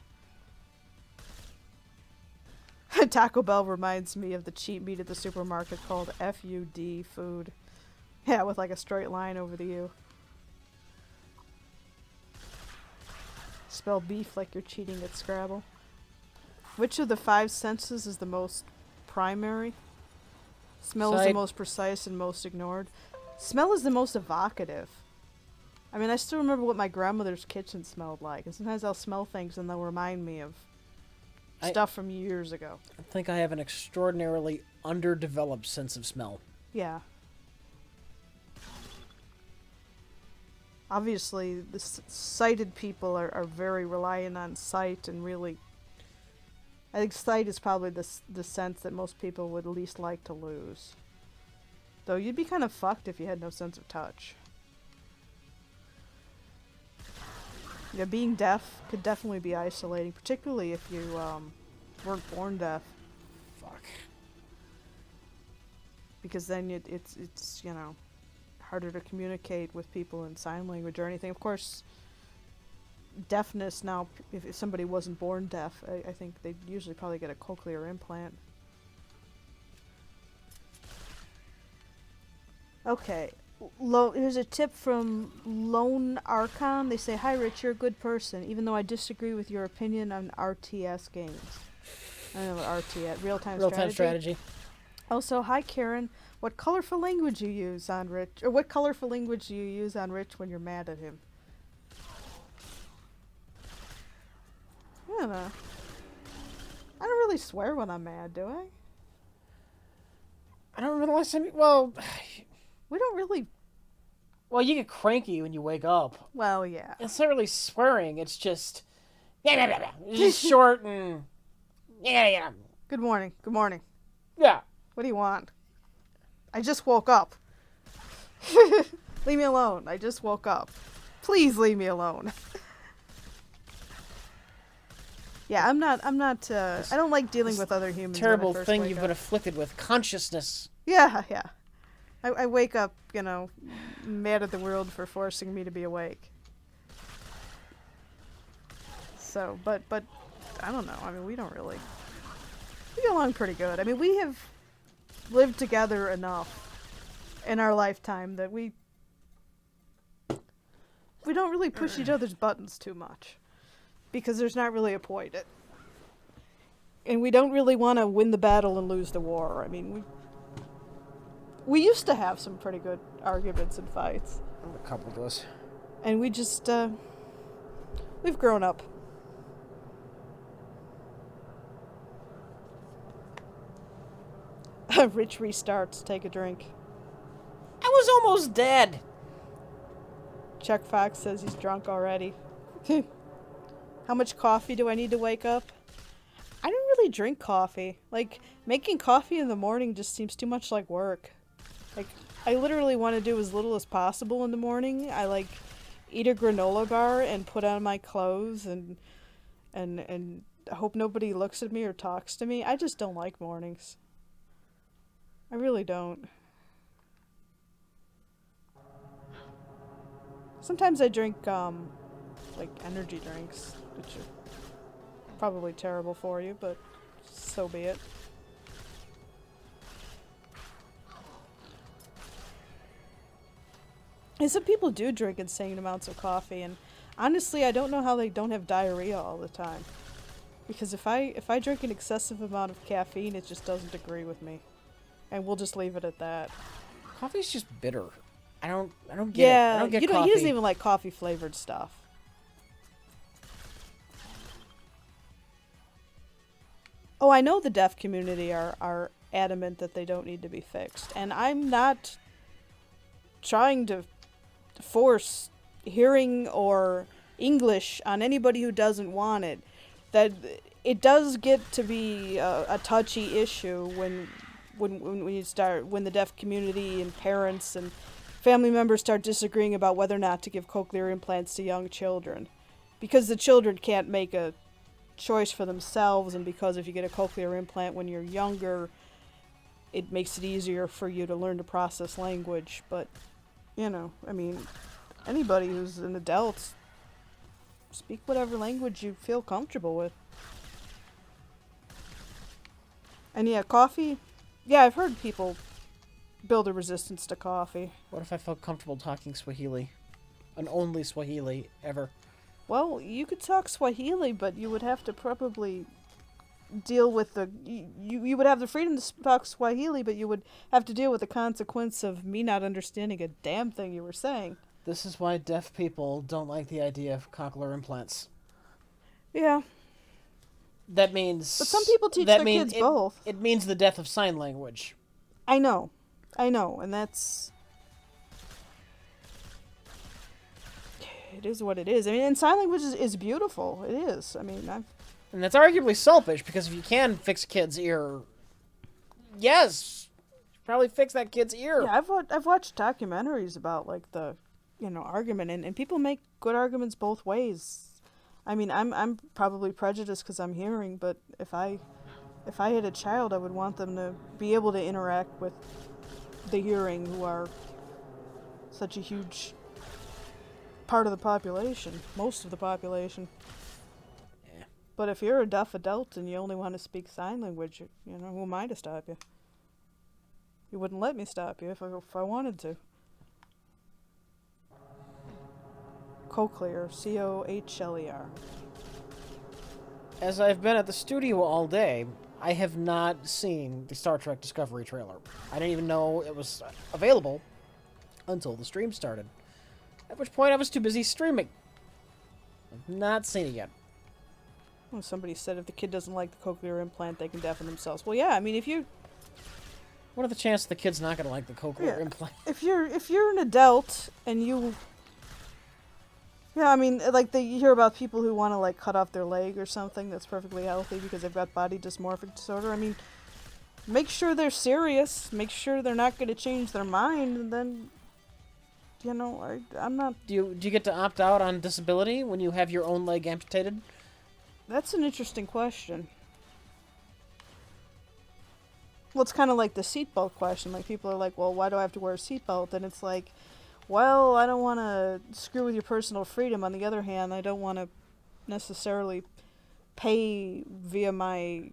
Taco Bell reminds me of the cheap meat at the supermarket called FUD, food. Yeah, with like a straight line over the U. Spell beef like you're cheating at Scrabble. Which of the 5 senses is the most primary? Smell is the most precise and most ignored. Smell is the most evocative. I mean, I still remember what my grandmother's kitchen smelled like. And sometimes I'll smell things and they'll remind me of stuff from years ago. I think I have an extraordinarily underdeveloped sense of smell. Yeah. Obviously, the sighted people are very reliant on sight, and really, I think sight is probably the sense that most people would least like to lose. Though you'd be kind of fucked if you had no sense of touch. Yeah, being deaf could definitely be isolating, particularly if you weren't born deaf. Fuck. Because then it's you know, harder to communicate with people in sign language or anything. Of course, deafness now, if somebody wasn't born deaf, I think they'd usually probably get a cochlear implant. Okay. Here's a tip from Lone Archon. They say, "Hi Rich, you're a good person, even though I disagree with your opinion on RTS games." I don't know what RTS, real-time strategy. Also, "Hi Karen, what colorful language you use on Rich, or what colorful language do you use on Rich when you're mad at him?" I don't know. I don't really swear when I'm mad, do I? I don't realize well, we don't really. Well, you get cranky when you wake up. Well, yeah. It's not really swearing. It's just, it's just short and yeah. Good morning. Good morning. Yeah. What do you want? I just woke up. Leave me alone. I just woke up. Please leave me alone. Yeah, I'm not, I don't like dealing with other humans. Terrible thing you've been afflicted with. Consciousness. Yeah. I wake up, you know, mad at the world for forcing me to be awake. So, but I don't know. I mean, we get along pretty good. I mean, we have lived together enough in our lifetime that we don't really push each other's buttons too much, because there's not really a point. And we don't really want to win the battle and lose the war. I mean, we used to have some pretty good arguments and fights. A couple of us. And we just, we've grown up. Rich restarts. Take a drink. I was almost dead. Chuck Fox says he's drunk already. How much coffee do I need to wake up? I don't really drink coffee. Like, making coffee in the morning just seems too much like work. Like, I literally want to do as little as possible in the morning. I, like, eat a granola bar and put on my clothes and hope nobody looks at me or talks to me. I just don't like mornings. I really don't. Sometimes I drink, like, energy drinks, which are probably terrible for you, but so be it. And some people do drink insane amounts of coffee, and honestly, I don't know how they don't have diarrhea all the time. Because if I drink an excessive amount of caffeine, it just doesn't agree with me. And we'll just leave it at that. Coffee's just bitter. I don't get it. I don't get coffee. He doesn't even like coffee flavored stuff. Oh, I know the deaf community are adamant that they don't need to be fixed. And I'm not trying to force hearing or English on anybody who doesn't want it. That it does get to be a touchy issue when the deaf community and parents and family members start disagreeing about whether or not to give cochlear implants to young children. Because the children can't make a choice for themselves, and because if you get a cochlear implant when you're younger, it makes it easier for you to learn to process language. But, you know, I mean, anybody who's an adult, speak whatever language you feel comfortable with. And yeah, coffee, yeah, I've heard people build a resistance to coffee. What if I felt comfortable talking Swahili? An only Swahili ever. Well, you could talk Swahili, but you would have to probably deal with the... You would have the freedom to talk Swahili, but you would have to deal with the consequence of me not understanding a damn thing you were saying. This is why deaf people don't like the idea of cochlear implants. Yeah. That means... But some people teach their kids both. It means the death of sign language. I know, and that's... It is what it is. I mean, and sign language is beautiful. It is. I mean, And that's arguably selfish, because if you can fix a kid's ear, yes, probably fix that kid's ear. Yeah, I've watched documentaries about, like, the, argument, and people make good arguments both ways. I mean, I'm probably prejudiced because I'm hearing, but if I had a child, I would want them to be able to interact with the hearing, who are such a huge part of the population, most of the population. Yeah. But if you're a deaf adult and you only want to speak sign language, who am I to stop you? You wouldn't let me stop you if I wanted to. Cochlear, Cochler. As I've been at the studio all day, I have not seen the Star Trek Discovery trailer. I didn't even know it was available until the stream started. At which point I was too busy streaming. I've not seen it yet. Well, somebody said if the kid doesn't like the cochlear implant, they can deafen themselves. Well, yeah, I mean, if you... What are the chances the kid's not going to like the cochlear implant? If you're an adult and you... Yeah, I mean, like, you hear about people who want to, like, cut off their leg or something that's perfectly healthy because they've got body dysmorphic disorder. I mean, make sure they're serious. Make sure they're not going to change their mind, and then... I'm not... Do you get to opt out on disability when you have your own leg amputated? That's an interesting question. Well, it's kind of like the seatbelt question. Like, people are like, well, why do I have to wear a seatbelt? And it's like, well, I don't want to screw with your personal freedom. On the other hand, I don't want to necessarily pay via my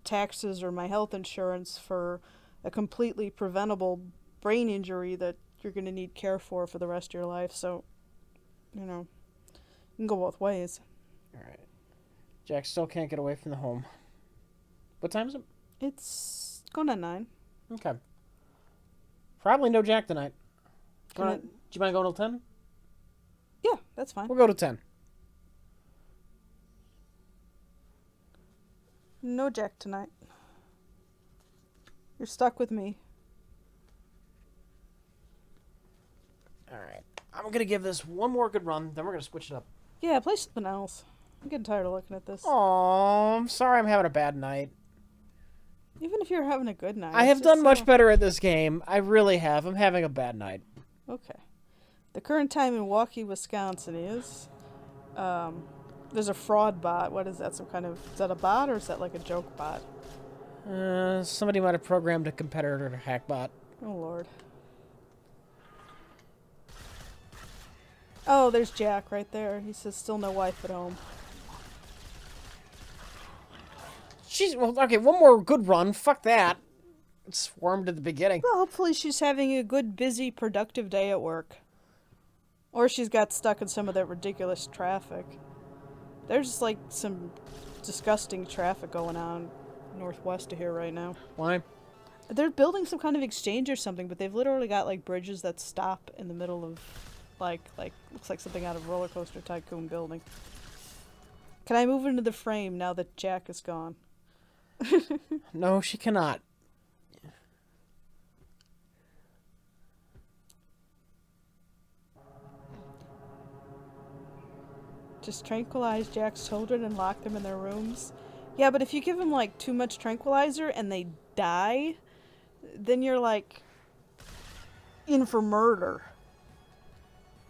taxes or my health insurance for a completely preventable brain injury that you're going to need care for the rest of your life. So, you know, you can go both ways. All right. Jack still can't get away from the home. What time is it? It's going on 9. Okay. Probably no Jack tonight. Do you mind going till 10? Yeah, that's fine. We'll go to 10. No Jack tonight. You're stuck with me. All right. I'm going to give this one more good run, then we're going to switch it up. Yeah, play something else. I'm getting tired of looking at this. Oh, I'm sorry I'm having a bad night. Even if you're having a good night. I have done much better at this game. I really have. I'm having a bad night. Okay. The current time in Milwaukee, Wisconsin is... there's a fraud bot. What is that? Is that a bot or is that like a joke bot? Somebody might have programmed a competitor to hack bot. Oh, Lord. Oh, there's Jack right there. He says still no wife at home. Well, okay, one more good run. Fuck that. It swarmed at the beginning. Well, hopefully she's having a good, busy, productive day at work. Or she's got stuck in some of that ridiculous traffic. There's like some disgusting traffic going on northwest of here right now. Why? They're building some kind of exchange or something, but they've literally got like bridges that stop in the middle of like looks like something out of Roller Coaster Tycoon building. Can I move into the frame now that Jack is gone? No, she cannot. Just tranquilize Jack's children and lock them in their rooms. Yeah, but if you give them like too much tranquilizer and they die, then you're like in for murder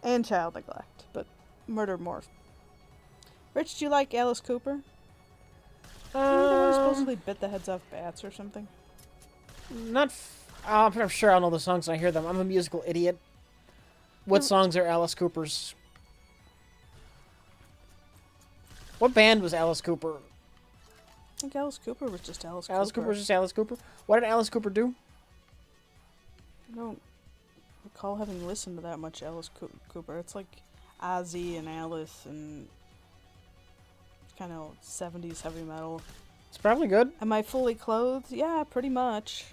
and child neglect, but murder more. Rich, do you like Alice Cooper? Supposedly bit the heads off bats or something. I'm sure I'll know the songs when I hear them. I'm a musical idiot. What songs are Alice Cooper's? What band was Alice Cooper? I think Alice Cooper was just Alice Cooper. Alice Cooper was just Alice Cooper? What did Alice Cooper do? I don't recall having listened to that much Alice Cooper. It's like Ozzy and Alice and kind of 70s heavy metal. It's probably good. Am I fully clothed? Yeah, pretty much.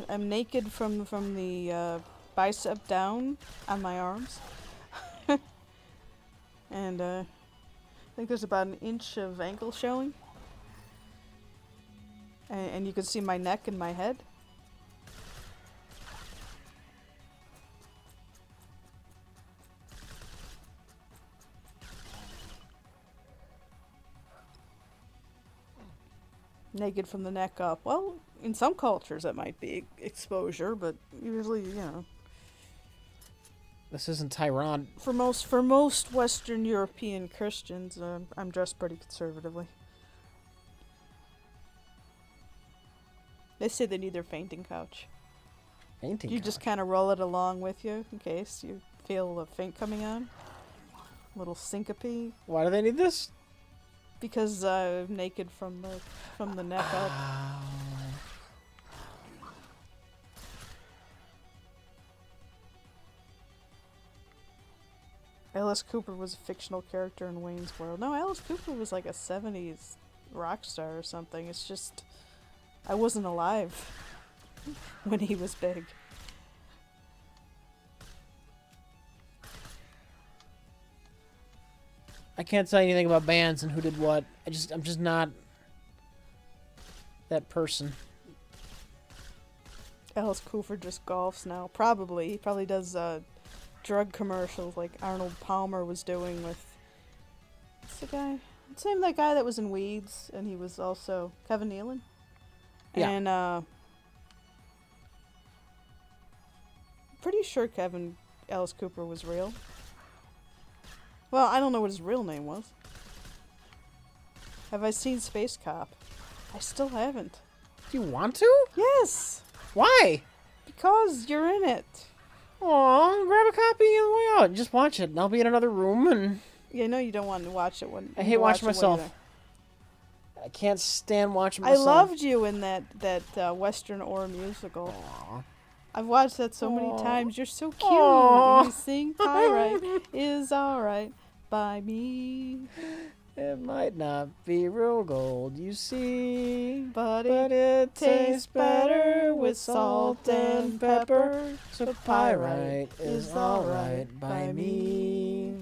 I'm naked from the bicep down on my arms. And I think there's about an inch of ankle showing. And you can see my neck and my head. Naked from the neck up. Well, in some cultures that might be exposure, but usually, you know. This isn't Tehran. For most Western European Christians, I'm dressed pretty conservatively. They say they need their fainting couch. Fainting You couch? just kind of roll it along with you in case you feel a faint coming on. A little syncope. Why do they need this? Because naked from the neck up. Alice Cooper was a fictional character in Wayne's World. No, Alice Cooper was like a 70s rock star or something. It's just I wasn't alive when he was big. I can't tell you anything about bands and who did what. I'm just not that person. Alice Cooper just golfs now. Probably. He probably does drug commercials like Arnold Palmer was doing with... What's the guy? Same that guy that was in Weeds, and he was also Kevin Nealon. Yeah. And pretty sure Alice Cooper was real. Well, I don't know what his real name was. Have I seen Space Cop? I still haven't. Do you want to? Yes! Why? Because you're in it. Aw, grab a copy on the way out. Just watch it, and I'll be in another room, and... Yeah, no, you don't want to watch it when I hate watching myself. There. I can't stand watching I myself. loved you in that Western Or musical. Aww. I've watched that so many times. You're so cute. Aww. And you sing Pyrite is alright by me. It might not be real gold, you see, but it tastes better with salt and pepper. So pyrite is alright by me.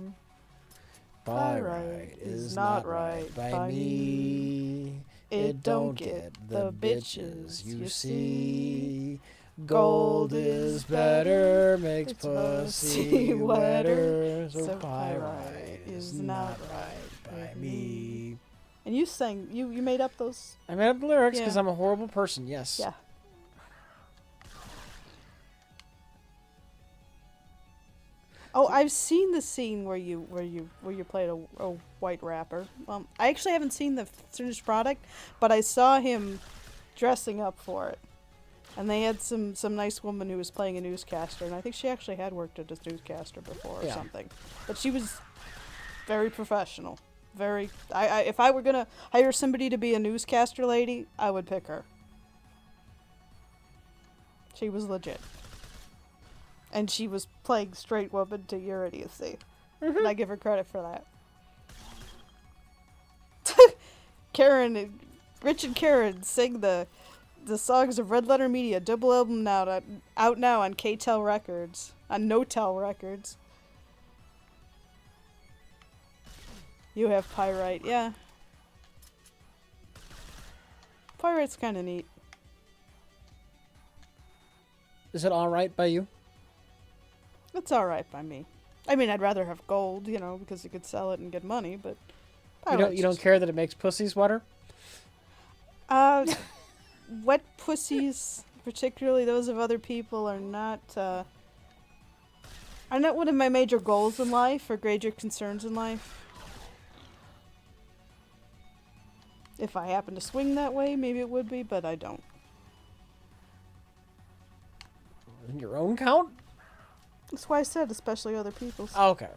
Pyrite is not right by me. It don't get the bitches, you see. Gold is better, makes pussy wetter. So pyrite is not right by me. And you sang, you made up those? I made up the lyrics because I'm a horrible person, yes. Yeah. Oh, I've seen the scene where you played a white rapper. I actually haven't seen the finished product, but I saw him dressing up for it. And they had some nice woman who was playing a newscaster, and I think she actually had worked as a newscaster before or something. But she was very professional. Very. If I were gonna hire somebody to be a newscaster lady, I would pick her. She was legit. And she was playing straight woman to your idiocy. Mm-hmm. And I give her credit for that. Karen, Rich and Karen sing the songs of Red Letter Media, double album out now on K-Tel Records, on No-Tel Records. You have Pyrite, yeah. Pyrite's kind of neat. Is it alright by you? It's alright by me. I mean, I'd rather have gold, because you could sell it and get money, but... You don't care that it makes pussies wetter? Wet pussies, particularly those of other people, are not one of my major goals in life or major concerns in life. If I happen to swing that way, maybe it would be, but I don't. In your own count? That's why I said, especially other people's. Oh, okay.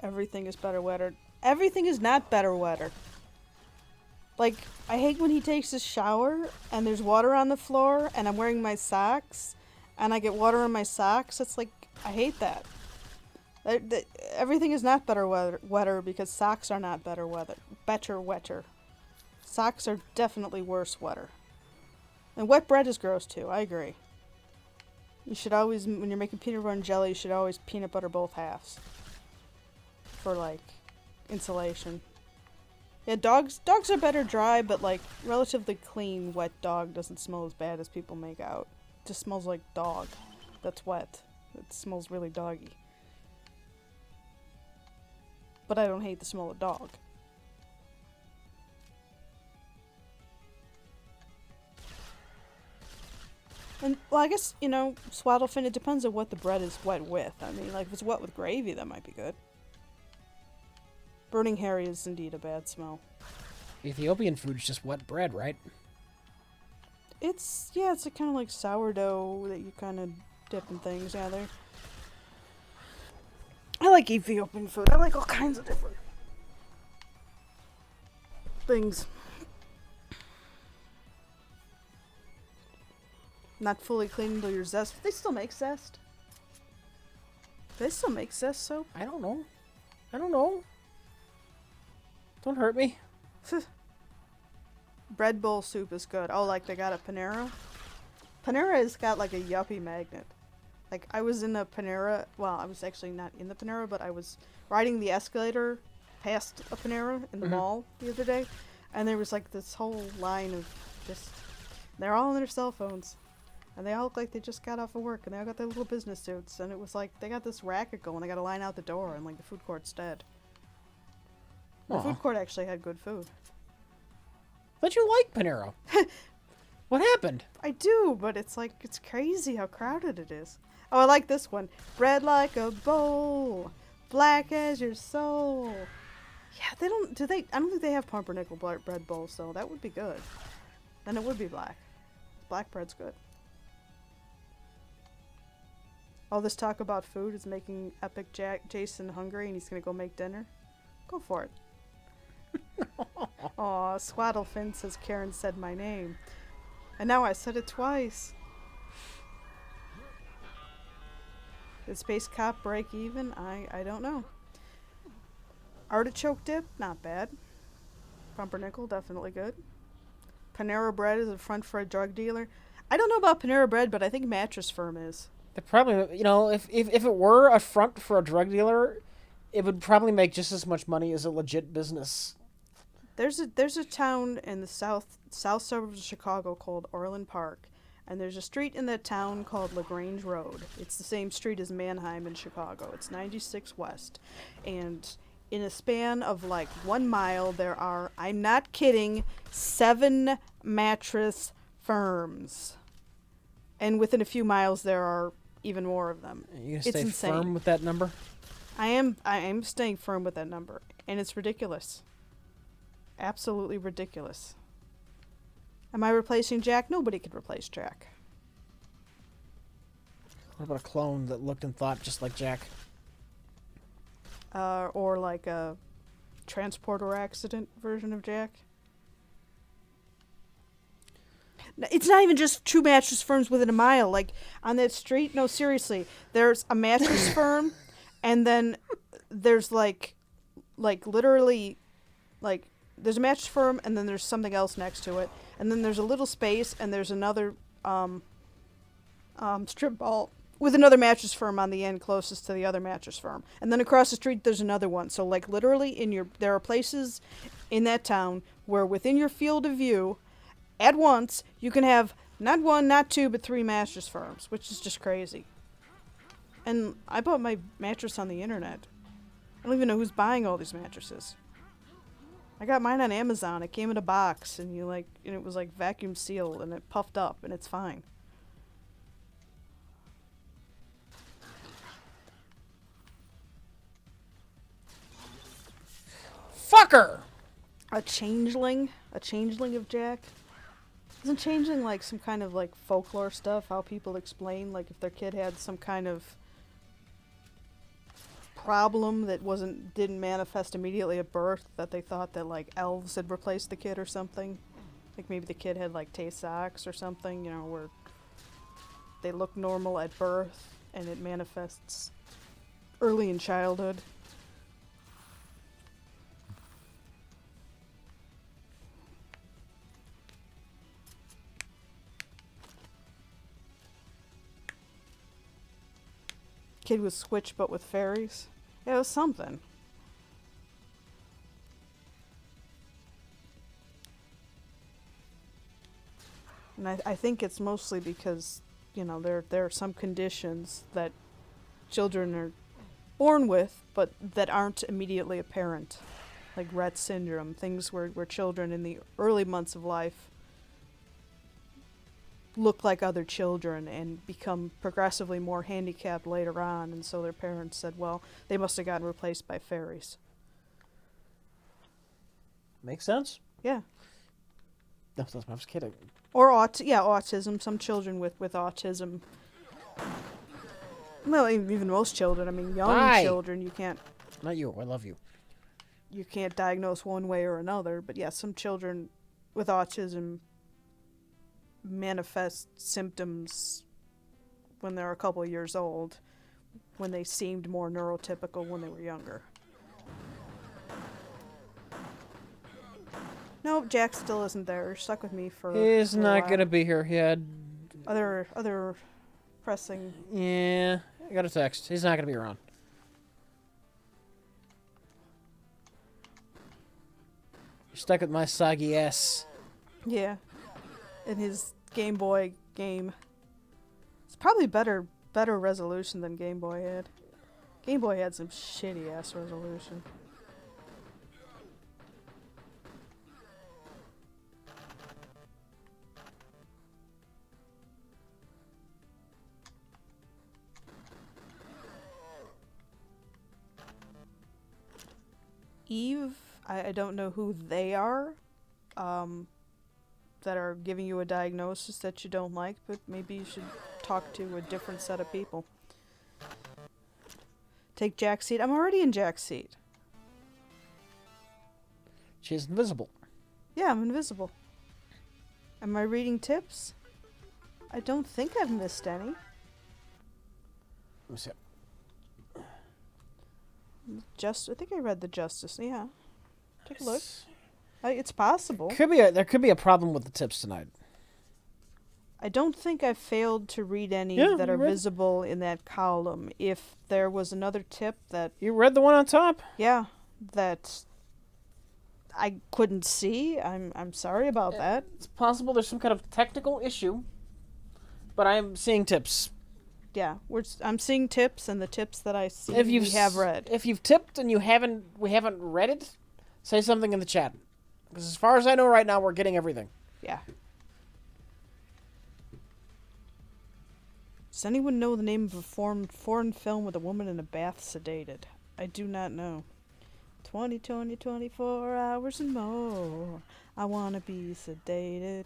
Everything is better wetter. Everything is not better wetter. Like, I hate when he takes his shower and there's water on the floor and I'm wearing my socks and I get water on my socks. It's like, I hate that. Everything is not better wetter because socks are not better wetter. Socks are definitely worse wetter. And wet bread is gross too, I agree. You should always, when you're making peanut butter and jelly, you should always peanut butter both halves. For, like, insulation. Yeah, dogs are better dry, but, like, relatively clean, wet dog doesn't smell as bad as people make out. It just smells like dog that's wet. It smells really doggy. But I don't hate the smell of dog. And, well, I guess, swaddle fin, it depends on what the bread is wet with. I mean, like, if it's wet with gravy, that might be good. Burning Harry is indeed a bad smell. Ethiopian food's just wet bread, right? It's a kind of like sourdough that you kind of dip in things. Yeah, I like Ethiopian food. I like all kinds of different things. Not fully clean until you're zest. They still make zest. They still make zest soap. I don't know. Don't hurt me. Bread bowl soup is good. Oh, like they got a Panera? Panera has got like a yuppie magnet. Like, I was in a Panera. Well, I was actually not in the Panera, but I was riding the escalator past a Panera in the mall the other day. And there was like this whole line of just... They're all on their cell phones. And they all look like they just got off of work. And they all got their little business suits. And it was like, they got this racket going. They got a line out the door. And like, the food court's dead. The food court actually had good food. But you like Panera. What happened? I do, but it's like, it's crazy how crowded it is. Oh, I like this one. Bread like a bowl, black as your soul. Yeah, they don't. Do they? I don't think they have pumpernickel bread bowls, though. That would be good. Then it would be black. Black bread's good. All this talk about food is making Epic Jason hungry, and he's gonna go make dinner. Go for it. Aw, Swaddlefin says Karen said my name. And now I said it twice. Did Space Cop break even? I don't know. Artichoke dip? Not bad. Pumpernickel? Definitely good. Panera Bread is a front for a drug dealer? I don't know about Panera Bread, but I think Mattress Firm is. They probably, you know, if it were a front for a drug dealer, it would probably make just as much money as a legit business. There's a town in the south suburbs of Chicago called Orland Park, and there's a street in that town called LaGrange Road. It's the same street as Manheim in Chicago. It's 96 West, and in a span of like 1 mile, there are, I'm not kidding, 7 mattress firms, and within a few miles there are even more of them. Are you gonna It's stay insane. firm with that number? I am staying firm with that number, and it's ridiculous. Absolutely ridiculous. Am I replacing Jack? Nobody could replace Jack. What about a clone that looked and thought just like Jack? Or like a transporter accident version of Jack. It's not even just 2 mattress firms within a mile. Like, on that street, no, seriously. There's a mattress firm, and then there's, like literally, like, there's a mattress firm, and then there's something else next to it. And then there's a little space, and there's another, strip mall with another mattress firm on the end closest to the other mattress firm. And then across the street, there's another one. So, like, literally, there are places in that town where within your field of view, at once, you can have not 1, not 2, but 3 mattress firms, which is just crazy. And I bought my mattress on the internet. I don't even know who's buying all these mattresses. I got mine on Amazon. It came in a box, and it was like vacuum sealed, and it puffed up, and it's fine. Fucker! A changeling of Jack. Isn't changeling like some kind of like folklore stuff? How people explain like if their kid had some kind of problem that didn't manifest immediately at birth, that they thought that like elves had replaced the kid or something. Like maybe the kid had like Tay-Sachs or something, where they look normal at birth and it manifests early in childhood. Kid with Switch but with fairies. Yeah, it was something. And I think it's mostly because, there are some conditions that children are born with, but that aren't immediately apparent. Like Rett syndrome, things where children in the early months of life look like other children and become progressively more handicapped later on, and so their parents said, well, they must have gotten replaced by fairies. Makes sense. Yeah. No, I was kidding. Or autism. Some children with autism. Well, even most children. I mean, young children, you can't. Not you. I love you. You can't diagnose one way or another, but yeah, some children with autism manifest symptoms when they're a couple of years old, when they seemed more neurotypical when they were younger. No, Jack still isn't there. You're stuck with me for He's a not while. gonna be here. He had other pressing. Yeah, I got a text. He's not gonna be around. You're stuck with my soggy ass. Yeah. In his Game Boy game. It's probably better resolution than Game Boy had. Game Boy had some shitty ass resolution. Eve. I don't know who they are. That are giving you a diagnosis that you don't like, but maybe you should talk to a different set of people. Take Jack's seat. I'm already in Jack's seat. She's invisible. Yeah, I'm invisible. Am I reading tips? I don't think I've missed any. Let me see. I think I read the Justice. Yeah. Take a look. It's possible. There could be a problem with the tips tonight. I don't think I failed to read any that are visible in that column. If there was another tip that... You read the one on top? Yeah, that I couldn't see. I'm sorry about that. It's possible there's some kind of technical issue, but I'm seeing tips. Yeah, I'm seeing tips, and the tips that I see we have read. If you've tipped and we haven't read it, say something in the chat. Because as far as I know right now, we're getting everything. Yeah. Does anyone know the name of a foreign film with a woman in a bath sedated? I do not know. 20, 24 hours and more. I want to be sedated.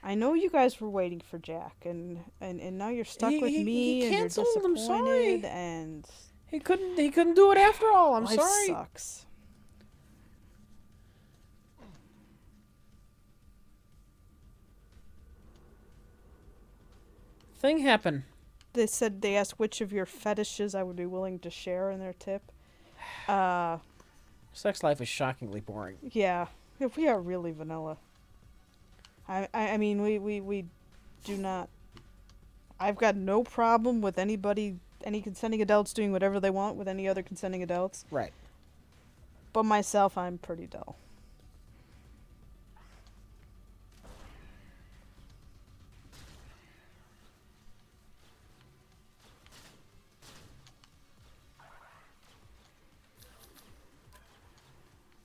I know you guys were waiting for Jack, and now you're stuck with me, and you're disappointed. I'm sorry. And he couldn't do it after all. I'm life sorry. Sucks. Thing happened. They asked which of your fetishes I would be willing to share in their tip. Sex life is shockingly boring. Yeah, we are really vanilla. I mean, we do not... I've got no problem with any consenting adults doing whatever they want with any other consenting adults. Right. But myself, I'm pretty dull.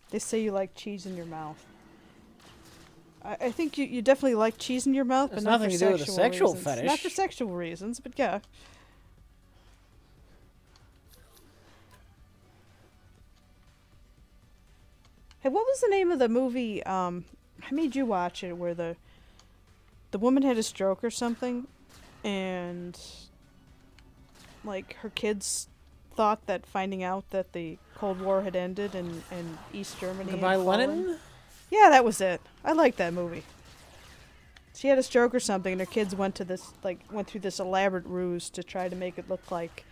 They say you like cheese in your mouth. I think you definitely like cheese in your mouth, but not for sexual reasons. Nothing to do with a sexual fetish. Not for sexual reasons, but yeah. Hey, what was the name of the movie? I made you watch it, where the woman had a stroke or something, and like her kids thought that finding out that the Cold War had ended and East Germany Goodbye, Lenin? Yeah, that was it. I liked that movie. She had a stroke or something, and her kids went through this elaborate ruse to try to make it look like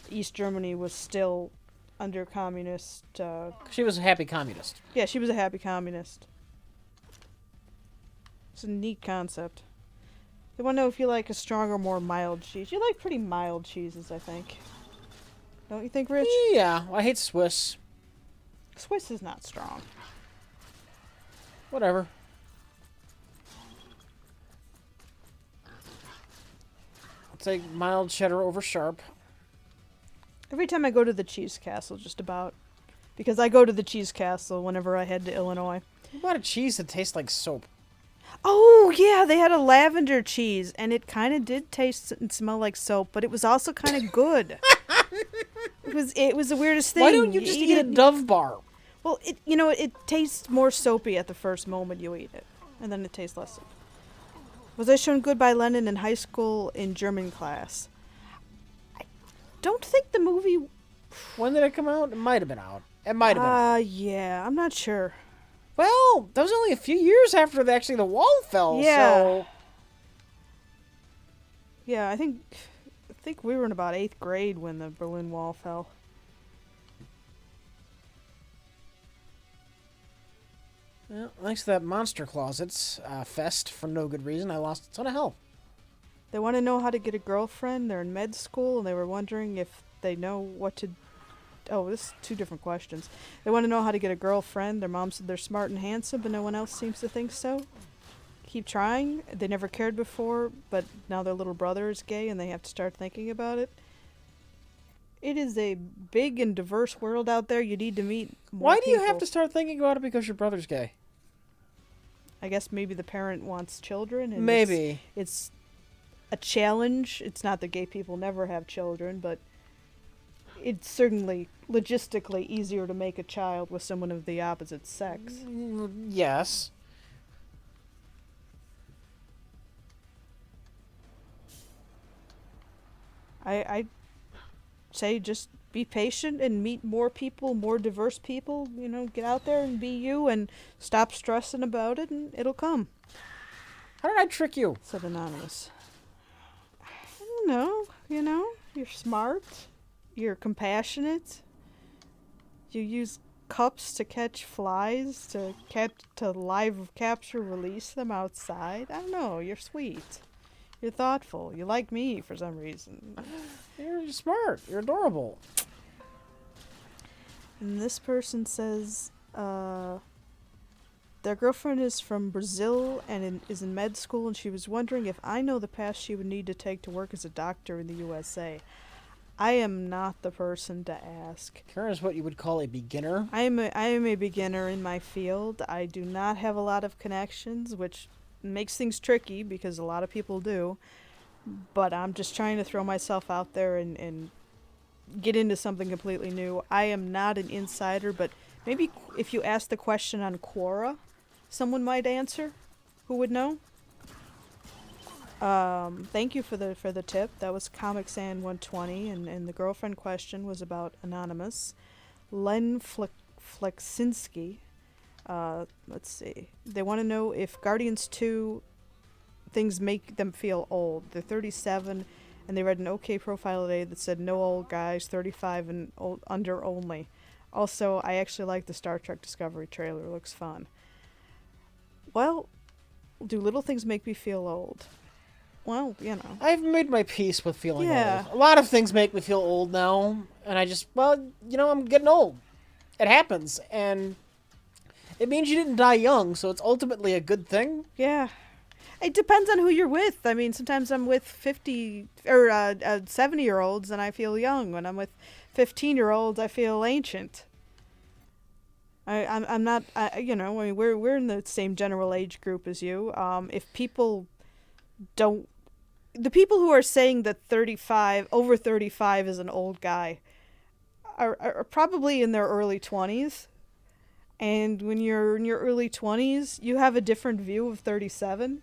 East Germany was still under communist. She was a happy communist. Yeah, she was a happy communist. It's a neat concept. They want to know if you like a stronger, more mild cheese. You like pretty mild cheeses, I think. Don't you think, Rich? Yeah, I hate Swiss. Swiss is not strong. Whatever. I'll take mild cheddar over sharp. Every time I go to the Cheese Castle, just about. Because I go to the Cheese Castle whenever I head to Illinois. What about a cheese that tastes like soap? Oh, yeah, they had a lavender cheese, and it kind of did taste and smell like soap, but it was also kind of good. It was the weirdest thing. Why don't you just eat a Dove bar? Well, it tastes more soapy at the first moment you eat it, and then it tastes less soapy. Was I shown Goodbye Lenin in high school in German class? I don't think the movie... When did it come out? It might have been out. It might have been out. Yeah, I'm not sure. Well, that was only a few years after the wall fell, yeah. So... Yeah, I think we were in about 8th grade when the Berlin Wall fell. Well, thanks to that Monster Closets fest for no good reason, I lost a ton of health. They want to know how to get a girlfriend. They're in med school, and they were wondering if they know what to... Oh, this is 2 different questions. They want to know how to get a girlfriend. Their mom said they're smart and handsome, but no one else seems to think so. Keep trying. They never cared before, but now their little brother is gay, and they have to start thinking about it. It is a big and diverse world out there. You need to meet more Why do you people. have to start thinking about it because your brother's gay? I guess maybe the parent wants children. And Maybe. It's a challenge. It's not that gay people never have children, but it's certainly logistically easier to make a child with someone of the opposite sex. Yes. I say just be patient and meet more people, more diverse people. Get out there and be you and stop stressing about it, and it'll come. How did I trick you? Said Anonymous. I don't know. You're smart. You're compassionate. You use cups to catch flies, to live capture, release them outside. I don't know. You're sweet. You're thoughtful. You like me for some reason. You're smart. You're adorable. And this person says, their girlfriend is from Brazil and is in med school, and she was wondering if I know the path she would need to take to work as a doctor in the USA. I am not the person to ask. Karen is what you would call a beginner. I am a beginner in my field. I do not have a lot of connections, which makes things tricky because a lot of people do. But I'm just trying to throw myself out there and get into something completely new. I am not an insider, but maybe if you ask the question on Quora, someone might answer who would know. Thank you for the tip. That was Comic Sand 120, and the girlfriend question was about Anonymous. Len Flexinski. Let's see. They want to know if Guardians 2 things make them feel old. They're 37, and they read an OK profile today that said no old guys, 35 and under only. Also, I actually like the Star Trek Discovery trailer. It looks fun. Well, do little things make me feel old? Well, I've made my peace with feeling old. A lot of things make me feel old now, and I just, I'm getting old. It happens, and it means you didn't die young, so it's ultimately a good thing. Yeah. It depends on who you're with. I mean, sometimes I'm with 50 or 70-year-olds and I feel young. When I'm with 15-year-olds, I feel ancient. I'm not. We're in the same general age group as you. If people don't, the people who are saying that over 35 is an old guy, are probably in their early 20s. And when you're in your early 20s, you have a different view of 37.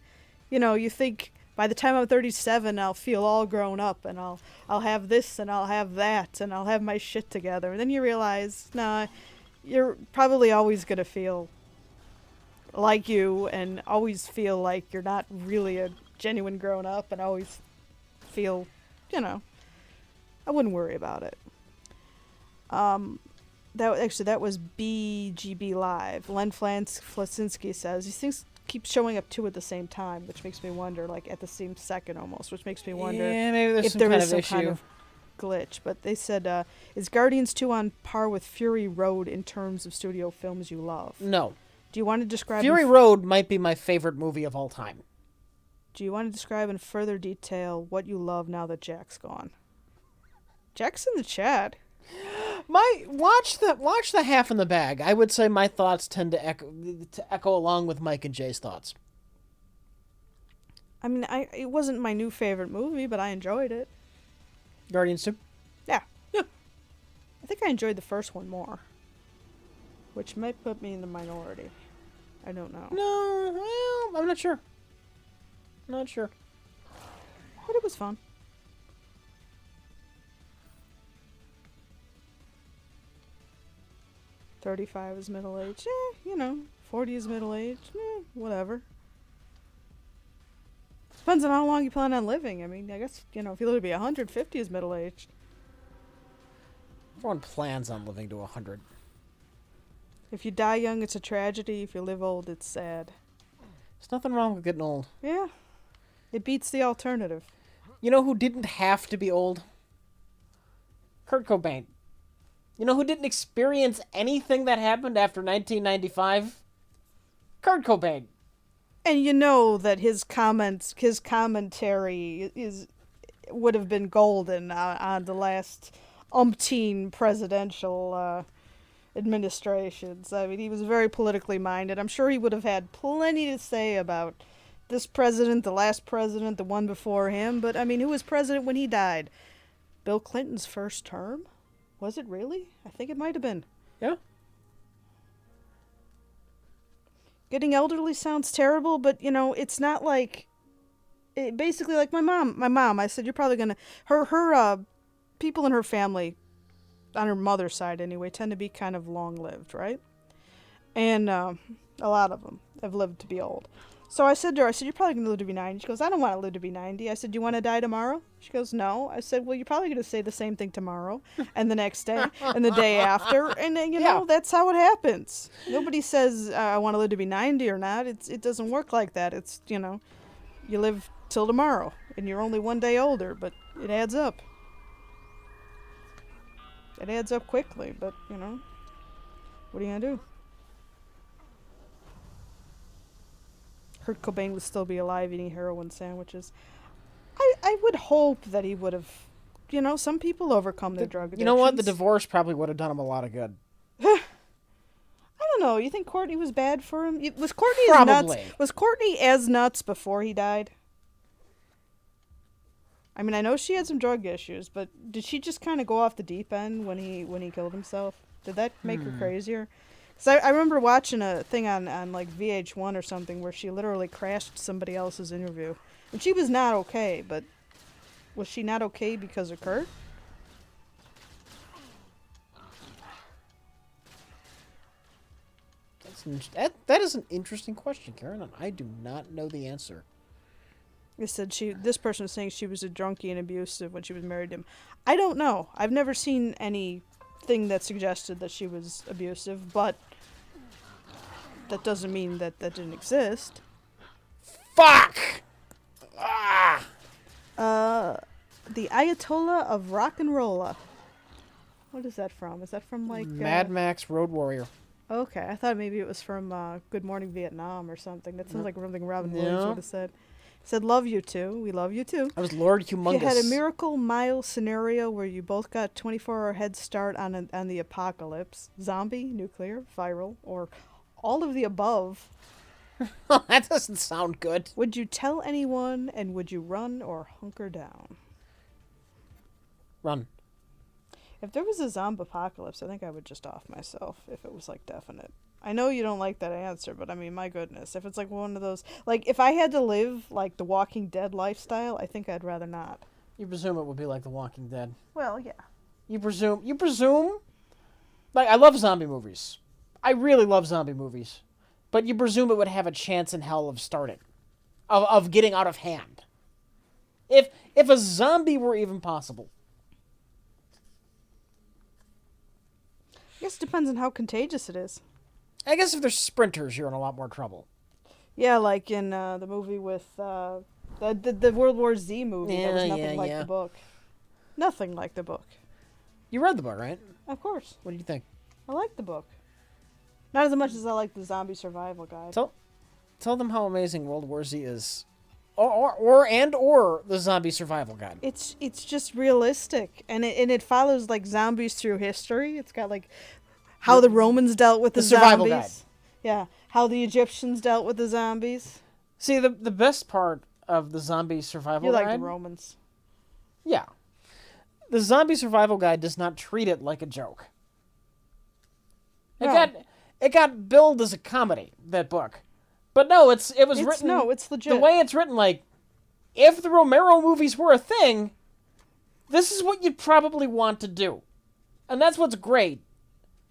You think by the time I'm 37, I'll feel all grown up, and I'll have this, and I'll have that, and I'll have my shit together. And then you realize, nah, you're probably always going to feel like you, and always feel like you're not really a genuine grown up, and always feel, I wouldn't worry about it. That was BGB Live. Len Flasinski says these things keep showing up two at the same time, which makes me wonder, like at the same second almost, which makes me wonder if there is some kind of glitch. But they said, is Guardians 2 on par with Fury Road in terms of studio films you love? No. Do you want to describe... Fury Road might be my favorite movie of all time. Do you want to describe in further detail what you love now that Jack's gone? Jack's in the chat. Watch the half in the bag. I would say my thoughts tend to echo along with Mike and Jay's thoughts. I mean, it wasn't my new favorite movie, but I enjoyed it. Guardians 2? Yeah. I think I enjoyed the first one more, which might put me in the minority. I don't know. No, well, I'm not sure. Not sure. But it was fun. "35 is middle-aged. 40 is middle-aged. Whatever. Depends on how long you plan on living. I mean, I guess, if you live to be 150 is middle-aged. Everyone plans on living to 100. If you die young, it's a tragedy. If you live old, it's sad. There's nothing wrong with getting old. Yeah. It beats the alternative. You know who didn't have to be old? Kurt Cobain. You know who didn't experience anything that happened after 1995? Kurt Cobain. And you know that his commentary would have been golden on the last umpteen presidential administrations. I mean, he was very politically minded. I'm sure he would have had plenty to say about this president, the last president, the one before him. But, I mean, who was president when he died? Bill Clinton's first term? Was it really? I think it might have been. Yeah. Getting elderly sounds terrible, but, you know, it's not like... basically, like my mom, I said, you're probably going to... Her people in her family, on her mother's side anyway, tend to be kind of long-lived, right? And a lot of them have lived to be old. So I said to her, you're probably going to live to be 90. She goes, I don't want to live to be 90. I said, do you want to die tomorrow? She goes, no. I said, well, you're probably going to say the same thing tomorrow and the next day and the day after. And, you know, that's how it happens. Nobody says, I want to live to be 90 or not. It doesn't work like that. It's, you know, you live till tomorrow and you're only one day older, but it adds up. It adds up quickly, but, you know, what are you going to do? Kurt Cobain would still be alive eating heroin sandwiches. I would hope that he would have, you know, some people overcome their drug addictions. You know what? The divorce probably would have done him a lot of good. I don't know. You think Courtney was bad for him? Was Courtney Probably. as nuts? Was Courtney as nuts before he died? I mean, I know she had some drug issues, but did she just kind of go off the deep end when he killed himself? Did that make her crazier? Because I remember watching a thing on like VH1 or something where she literally crashed somebody else's interview. And she was not okay, but was she not okay because of Kurt? That is an interesting question, Karen, and I do not know the answer. They said this person was saying she was a drunkie and abusive when she was married to him. I don't know. I've never seen anything that suggested that she was abusive, but that doesn't mean that didn't exist. Fuck! Ah! The Ayatollah of Rock and Rolla. What is that from? Is that from like Mad Max Road Warrior? Okay, I thought maybe it was from Good Morning Vietnam or something. That sounds like something Robin Williams would have said. Said, love you too. We love you too. I was Lord Humongous. You had a Miracle Mile scenario where you both got 24-hour head start on the apocalypse. Zombie, nuclear, viral, or all of the above. That doesn't sound good. Would you tell anyone, and would you run or hunker down? Run. If there was a zombie apocalypse, I think I would just off myself if it was like definite. I know you don't like that answer, but I mean, my goodness, if it's like one of those, like if I had to live like the Walking Dead lifestyle, I think I'd rather not. You presume it would be like The Walking Dead. Well, yeah. You presume, like, I love zombie movies. I really love zombie movies. But you presume it would have a chance in hell of starting. Of getting out of hand. If a zombie were even possible. I guess it depends on how contagious it is. I guess if they're sprinters, you're in a lot more trouble. Yeah, like in the movie with the World War Z movie. That was nothing like the book. Nothing like the book. You read the book, right? Of course. What do you think? I like the book. Not as much as I like the zombie survival guide. Tell them how amazing World War Z is. Or the zombie survival guide. It's just realistic, and it follows like zombies through history. It's got like how the Romans dealt with the survival zombies. Guide. Yeah, how the Egyptians dealt with the zombies. See, the best part of the zombie survival guide... You like the Romans. Yeah. The zombie survival guide does not treat it like a joke. It got billed as a comedy, that book. But no, it's written... No, it's legit. The way it's written, like, if the Romero movies were a thing, this is what you'd probably want to do. And that's what's great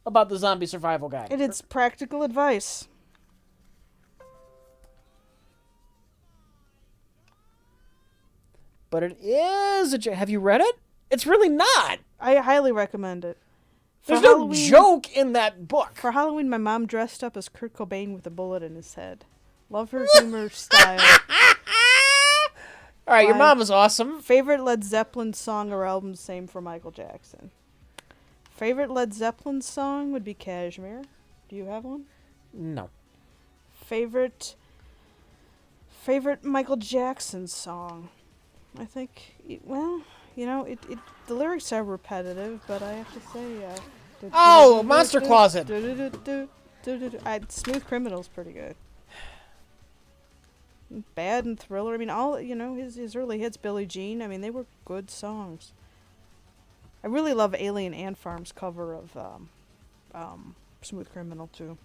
about the zombie survival guide. And it's practical advice. But it is a joke. Have you read it? It's really not. I highly recommend it. There's no joke in that book. For Halloween, my mom dressed up as Kurt Cobain with a bullet in his head. Love her humor style. All right, your mom is awesome. Favorite Led Zeppelin song or album, same for Michael Jackson. Favorite Led Zeppelin song would be Kashmir. Do you have one? No. Favorite Michael Jackson song? I think, well, you know, the lyrics are repetitive, but I have to say... Monster Closet! Smooth Criminal's pretty good. Bad and Thriller, I mean, all, you know, his early hits, Billie Jean, I mean, they were good songs. I really love Alien Ant Farm's cover of Smooth Criminal too.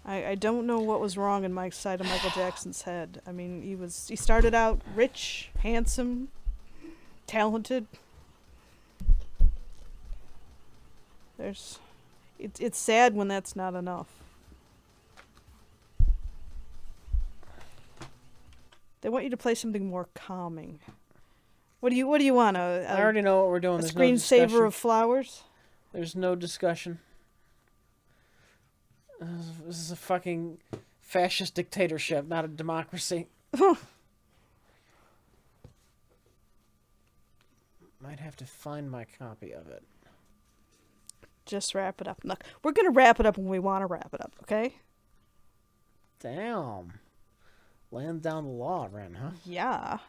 I don't know what was wrong in Mike's side of Michael Jackson's head. I mean, he started out rich, handsome, talented. It's sad when that's not enough. They want you to play something more calming. What do you want? I already know what we're doing. A There's screensaver no of flowers? There's no discussion. This is a fucking fascist dictatorship, not a democracy. Might have to find my copy of it. Just wrap it up. Look, we're going to wrap it up when we want to wrap it up, okay? Damn. Laying down the law, Ren, huh? Yeah.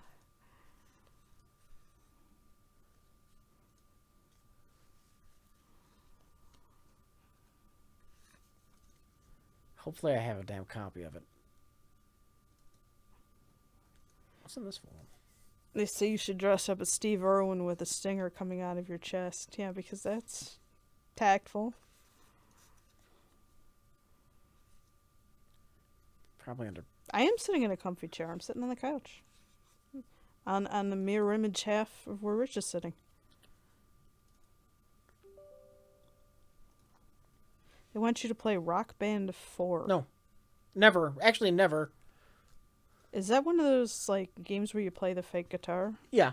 Hopefully I have a damn copy of it. What's in this one? They say you should dress up as Steve Irwin with a stinger coming out of your chest. Yeah, because that's tactful. Probably under... I am sitting in a comfy chair. I'm sitting on the couch. On the mirror image half of where Rich is sitting. They want you to play Rock Band 4. No. Never. Actually, never. Is that one of those, like, games where you play the fake guitar? Yeah.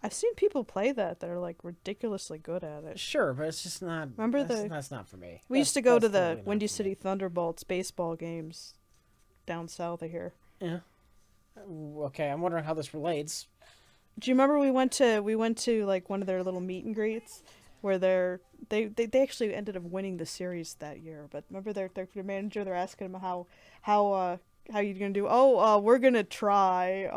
I've seen people play that. They're, like, ridiculously good at it. Sure, but it's just not... Remember that's not for me. We used to go to the Windy City Thunderbolts baseball games down south of here. Yeah. Okay, I'm wondering how this relates. Do you remember we went to like one of their little meet and greets where they actually ended up winning the series that year? But remember their manager, they're asking him how you gonna do? We're gonna try.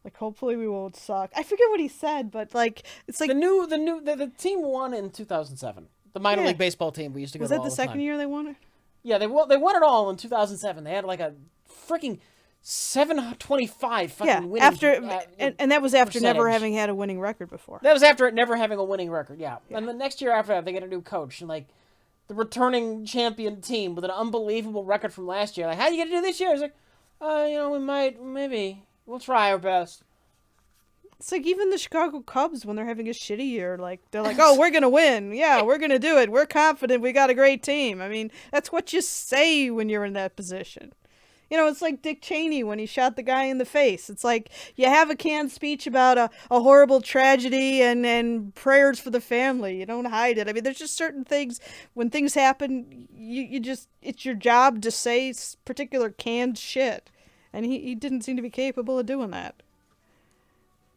Like hopefully we won't suck. I forget what he said, but like it's like the team won in 2007. The minor league baseball team we used to go to all the time. Was that the second year they won it? Yeah, they won it all in 2007. They had like a freaking 725 fucking winning. And that was after percentage. Never having had a winning record before. That was after it never having a winning record. Yeah. And the next year after that, they get a new coach and like the returning champion team with an unbelievable record from last year. Like, how are you gonna do this year? It's like, we might, maybe we'll try our best. It's like even the Chicago Cubs, when they're having a shitty year, like they're like, "Oh, we're gonna win. Yeah, we're gonna do it. We're confident. We got a great team." I mean, that's what you say when you're in that position. You know, it's like Dick Cheney when he shot the guy in the face. It's like you have a canned speech about a horrible tragedy and prayers for the family. You don't hide it. I mean, there's just certain things when things happen, it's your job to say particular canned shit, and he didn't seem to be capable of doing that.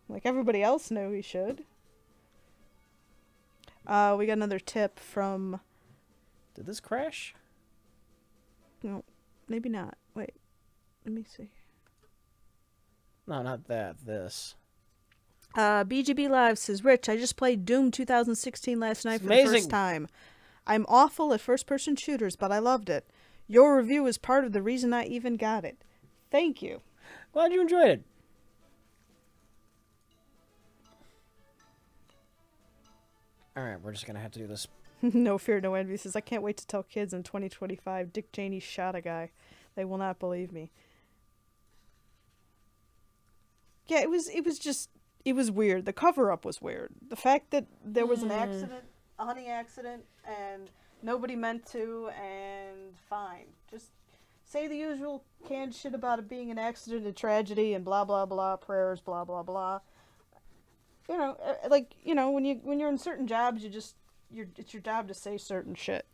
Like everybody else knew he should. We got another tip from... Did this crash? No, maybe not. Wait, let me see. No, not that. This. BGB Live says, Rich, I just played Doom 2016 last night for amazing. The first time. I'm awful at first-person shooters, but I loved it. Your review is part of the reason I even got it. Thank you. Glad you enjoyed it. All right, we're just going to have to do this. No Fear, No Envy says, I can't wait to tell kids in 2025 Dick Cheney shot a guy. They will not believe me. Yeah, it was weird. The cover-up was weird. The fact that there was an accident, a hunting accident, and nobody meant to, and fine. Just say the usual canned shit about it being an accident, a tragedy, and blah, blah, blah, prayers, blah, blah, blah. You know, when you're in certain jobs, it's your job to say certain shit.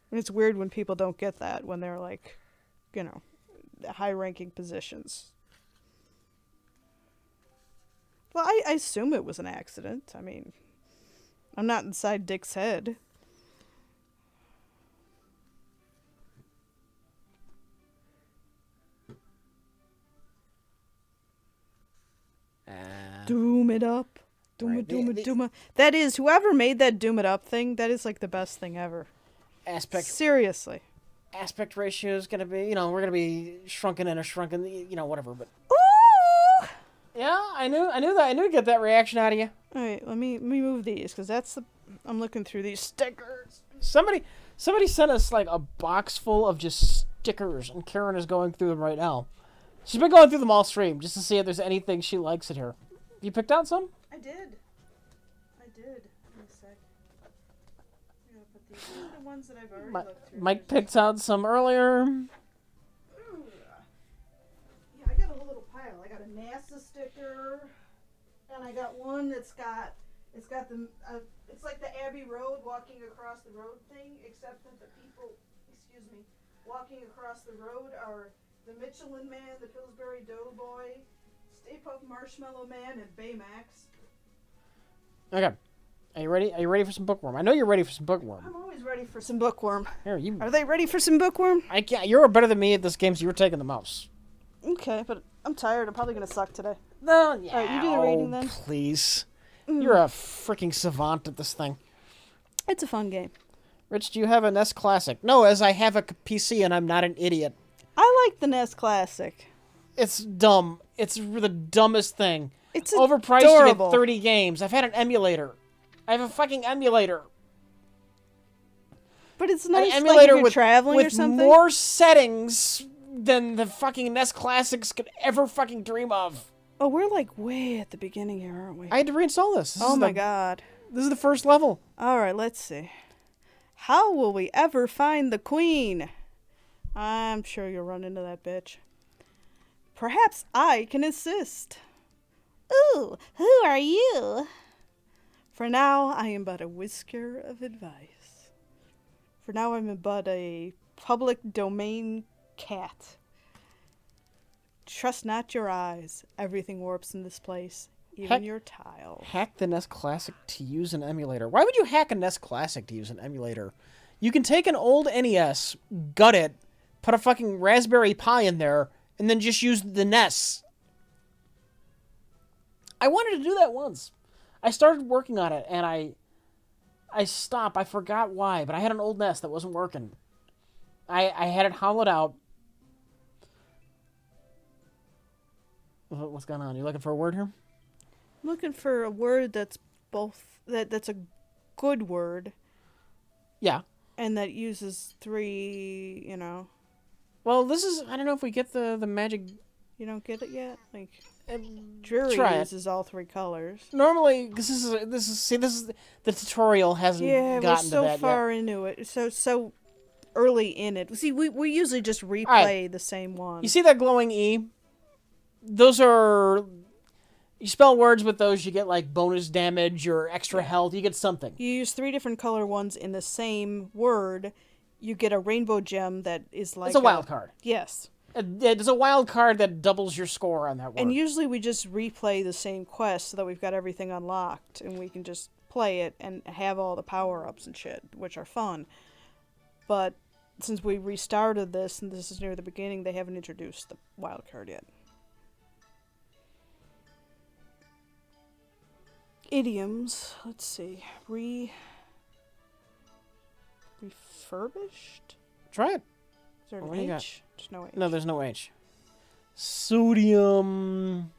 And it's weird when people don't get that when they're like, high-ranking positions. Well, I assume it was an accident. I mean, I'm not inside Dick's head. Doom it up. Doom it. That is, whoever made that Doom it up thing, that is like the best thing ever. Seriously. Aspect ratio is going to be, we're going to be shrunken, whatever, but... Ooh! Yeah, I knew that. I knew to get that reaction out of you. All right, let me move these because that's the. I'm looking through these stickers. Somebody sent us like a box full of just stickers, and Karen is going through them right now. She's been going through them all stream just to see if there's anything she likes in here. You picked out some? I did. Give me a sec. I'm gonna put these are the ones that I've already looked through. Mike picked out some earlier. Ooh. Yeah, I got a little pile. I got a NASA sticker, and I got one that's got it's like the Abbey Road walking across the road thing, except that the people, walking across the road are the Michelin Man, the Pillsbury Doughboy, Stay Puft Marshmallow Man, and Baymax. Okay. Are you ready? Are you ready for some Bookworm? I know you're ready for some Bookworm. I'm always ready for some Bookworm. Here, you. Are they ready for some Bookworm? I can't. You're better than me at this game, so you're taking the mouse. Okay, but I'm tired. I'm probably gonna suck today. No, yeah. All right, you do the reading then. Please. You're a freaking savant at this thing. It's a fun game. Rich, do you have a NES Classic? No, as I have a PC and I'm not an idiot. I like the NES Classic. It's dumb. It's the dumbest thing. It's overpriced adorable. to get 30 games. I've had an emulator. I have a fucking emulator. But it's nice, an emulator like if you're traveling with or something. more settings than the fucking NES Classics could ever fucking dream of. Oh, we're like way at the beginning here, aren't we? I had to reinstall this. Oh my god. This is the first level. Alright, let's see. How will we ever find the queen? I'm sure you'll run into that bitch. Perhaps I can assist. Ooh, who are you? For now, I am but a whisker of advice. For now, I'm but a public domain cat. Trust not your eyes. Everything warps in this place, even your tiles. Hack the NES Classic to use an emulator. Why would you hack a NES Classic to use an emulator? You can take an old NES, gut it, put a fucking Raspberry Pi in there, and then just use the NES. I wanted to do that once. I started working on it, and I stopped. I forgot why, but I had an old NES that wasn't working. I had it hollowed out. What's going on? You looking for a word here? I'm looking for a word that's that's a good word. Yeah. And that uses three, Well, this is, I don't know if we get the magic. You don't get it yet? Like, Drury uses all three colors. Normally, this is the tutorial hasn't gotten to that yet. Yeah, we're so far into it. So early in it. See, we usually just replay the same one. You see that glowing E? Those are... You spell words with those, you get, like, bonus damage or extra health. You get something. You use three different color ones in the same word. You get a rainbow gem that is like... It's a wild card. Yes. It's a wild card that doubles your score on that word. And usually we just replay the same quest so that we've got everything unlocked. And we can just play it and have all the power-ups and shit, which are fun. But since we restarted this, and this is near the beginning, they haven't introduced the wild card yet. Idioms. Let's see. Refurbished? Try it. Is there an What do you H? There's no H. No, there's no H. Sodium.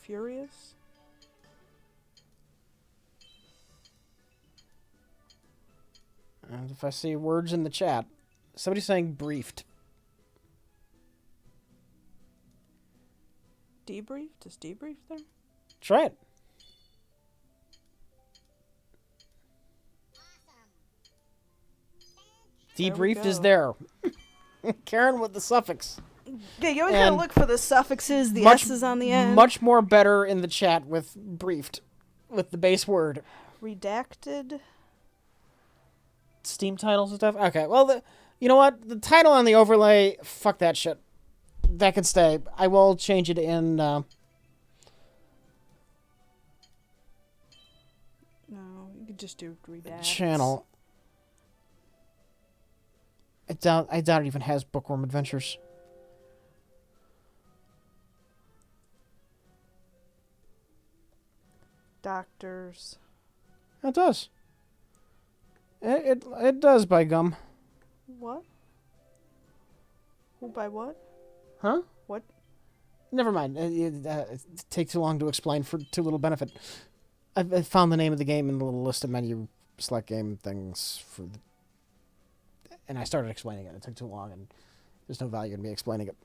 Furious? And if I see words in the chat, somebody's saying briefed. Debriefed? Is debriefed there? Try it. Debriefed is there. Karen with the suffix. Yeah, you always gotta look for the suffixes, the S's on the end. Much more better in the chat with briefed, with the base word. Redacted. Steam titles and stuff? Okay, well, you know what? The title on the overlay, fuck that shit. That can stay. I will change it in... No, you could just do redact. Channel. I doubt it even has Bookworm Adventures. Doctors. It does. It does, by gum. What? Who by what? Huh? What? Never mind. It takes too long to explain for too little benefit. I found the name of the game in the little list of menu select game things and I started explaining it. It took too long, and there's no value in me explaining it.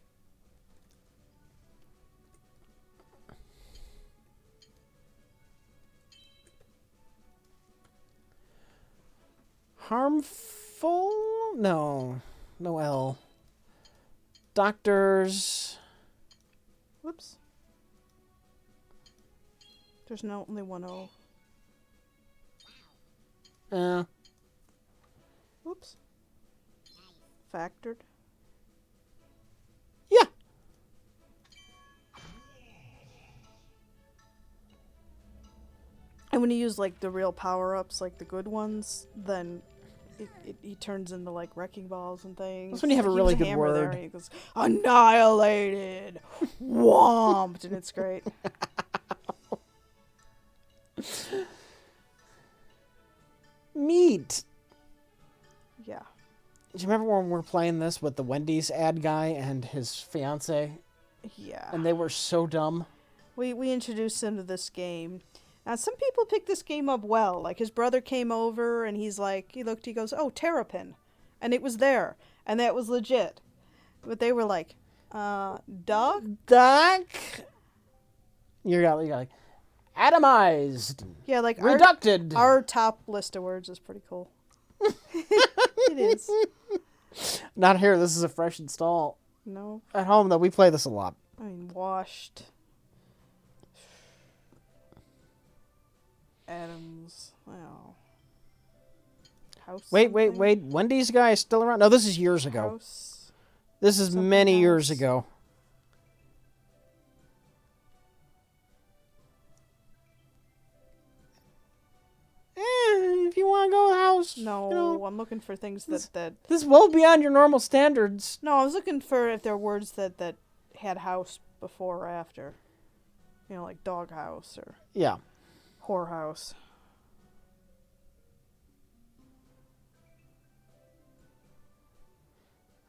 Harmful? No. No L. Doctors. Whoops. There's only one O. Whoops. Factored. Yeah. And when you use like the real power-ups, like the good ones, then he turns into like wrecking balls and things. That's when you have a really good word. There, and he goes, annihilated, whomped, and it's great. Meat. Yeah. Do you remember when we were playing this with the Wendy's ad guy and his fiance? Yeah. And they were so dumb. We introduced him to this game. Now, some people pick this game up well. Like, his brother came over, and he goes, oh, Terrapin. And it was there. And that was legit. But they were like, Doc? You're like, atomized. Yeah, like, reducted. Our top list of words is pretty cool. It is. Not here. This is a fresh install. No. At home, though, we play this a lot. I mean, washed. Adams. Wow. House. Wait. Wendy's guy is still around? No, this is years ago. House. This is many years ago. If you want to go house. No, you know, I'm looking for things that... This is well beyond your normal standards. No, I was looking for if there were words that had house before or after. You know, like doghouse or... Yeah. Whorehouse.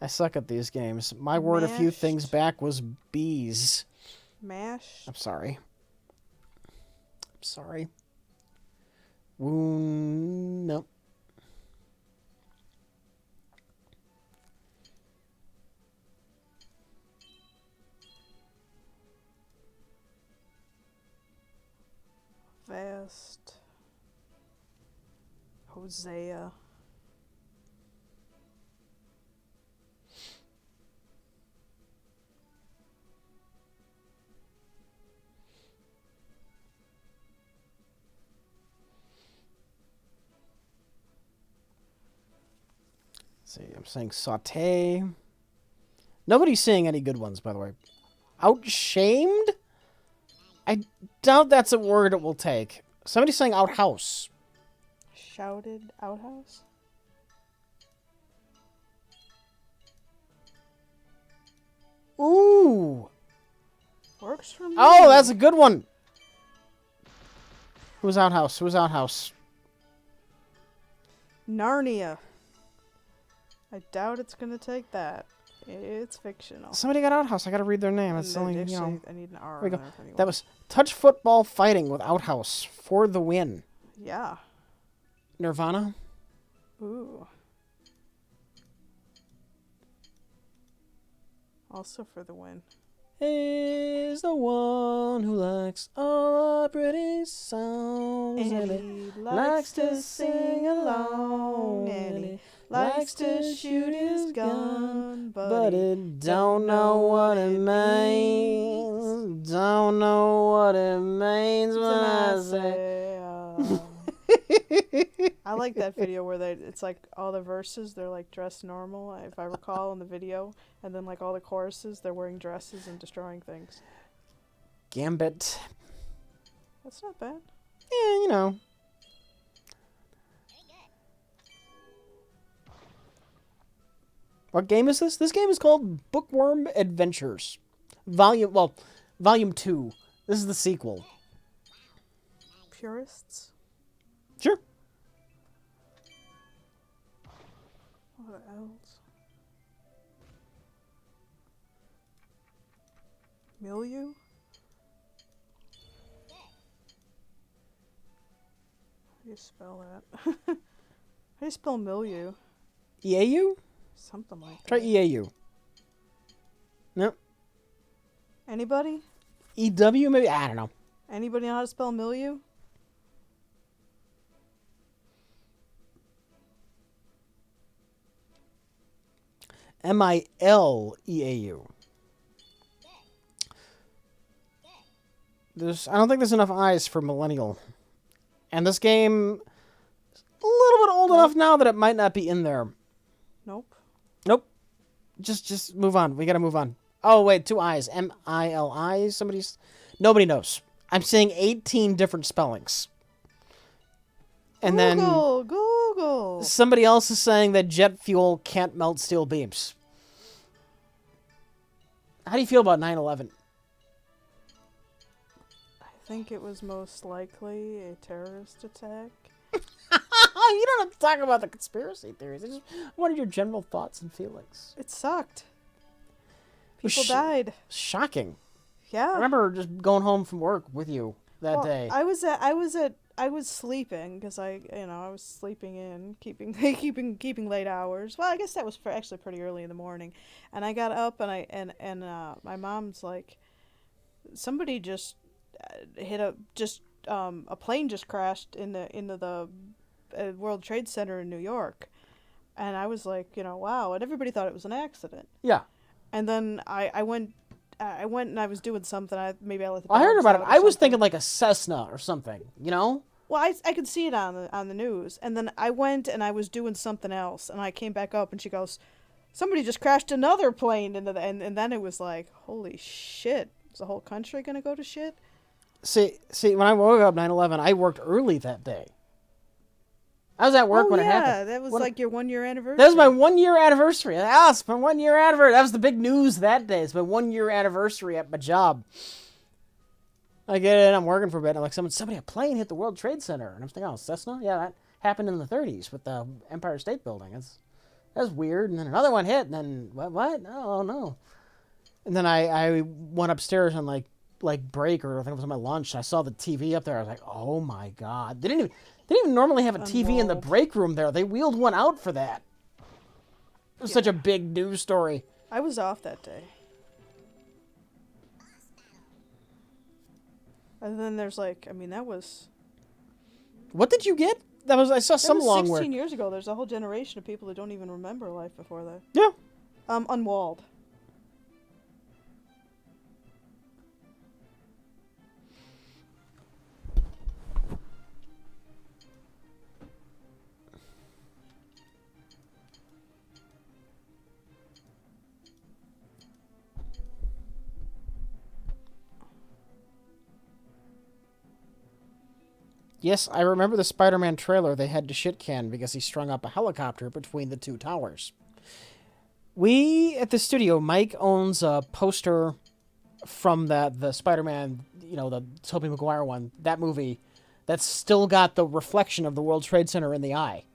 I suck at these games. My word a few things back was bees. Mash. I'm sorry. Wound. Nope. Vast. Hosea. See, I'm saying saute. Nobody's saying any good ones, by the way. Outshamed? I doubt that's a word it will take. Somebody's saying outhouse. Shouted outhouse? Ooh. Works for me. Oh, that's a good one. Who's outhouse? Narnia. I doubt it's going to take that. It's fictional. Somebody got outhouse. I got to read their name. It's only, actually, you know. I need an R. There we go. Anyway. That was touch football fighting with outhouse for the win. Yeah. Nirvana. Ooh. Also for the win. Is the one who likes all the pretty songs And he likes to sing along, and he likes to shoot his gun, but it don't know what it means. Don't know what it means when I say. I like that video where it's like all the verses, they're like dressed normal, if I recall, in the video, and then like all the choruses, they're wearing dresses and destroying things. Gambit. That's not bad. Yeah, you know. What game is this? This game is called Bookworm Adventures. Volume 2. This is the sequel. Purists? Sure. What else? Milieu? How do you spell that? How do you spell milieu? EAU? Something like that. Try EAU. Nope. Anybody? EW maybe? I don't know. Anybody know how to spell milieu? MILEAU. I don't think there's enough eyes for millennial. And this game is a little bit old enough now that it might not be in there. Nope. Nope. Just move on. We gotta move on. Oh, wait, 2 I's. MILI? Nobody knows. I'm saying 18 different spellings. And Google. Somebody else is saying that jet fuel can't melt steel beams. How do you feel about 9/11? I think it was most likely a terrorist attack. You don't have to talk about the conspiracy theories. I just wanted your general thoughts and feelings. It sucked. People died. Shocking. Yeah. I remember just going home from work with you that day. I was sleeping because I was sleeping in, keeping late hours. Well, I guess that was actually pretty early in the morning, and I got up and my mom's like, somebody just a plane just crashed into the World Trade Center in New York, and I was like, wow, and everybody thought it was an accident. Yeah. And then I went and I was doing something. I let the dogs I heard about it. I was something. thinking like a Cessna or something, Well, I could see it on the news, and then I went and I was doing something else, and I came back up, and she goes, "Somebody just crashed another plane into the," and then it was like, holy shit, is the whole country gonna go to shit? See, when I woke up 9/11, I worked early that day. I was at work when it happened. Yeah, that was like your 1 year anniversary. That was my 1 year anniversary. It's my 1 year anniversary. That was the big news that day. It's my 1 year anniversary at my job. I get in, I'm working for a bit. I'm like, a plane hit the World Trade Center. And I'm thinking, oh, Cessna? Yeah, that happened in the 30s with the Empire State Building. That's weird. And then another one hit, and then, what? Oh, no. And then I went upstairs on, like break, or I think it was on my lunch. I saw the TV up there. I was like, oh, my God. They didn't even normally have a TV in the break room there. They wheeled one out for that. It was such a big news story. I was off that day. And then there's that was... What did you get? I saw some long word. 16 years ago. There's a whole generation of people that don't even remember life before that. Yeah. Unwalled. Yes, I remember the Spider-Man trailer they had to shit can because he strung up a helicopter between the 2 towers. We, at the studio, Mike owns a poster from the Spider-Man, the Tobey Maguire one, that movie, that's still got the reflection of the World Trade Center in the eye.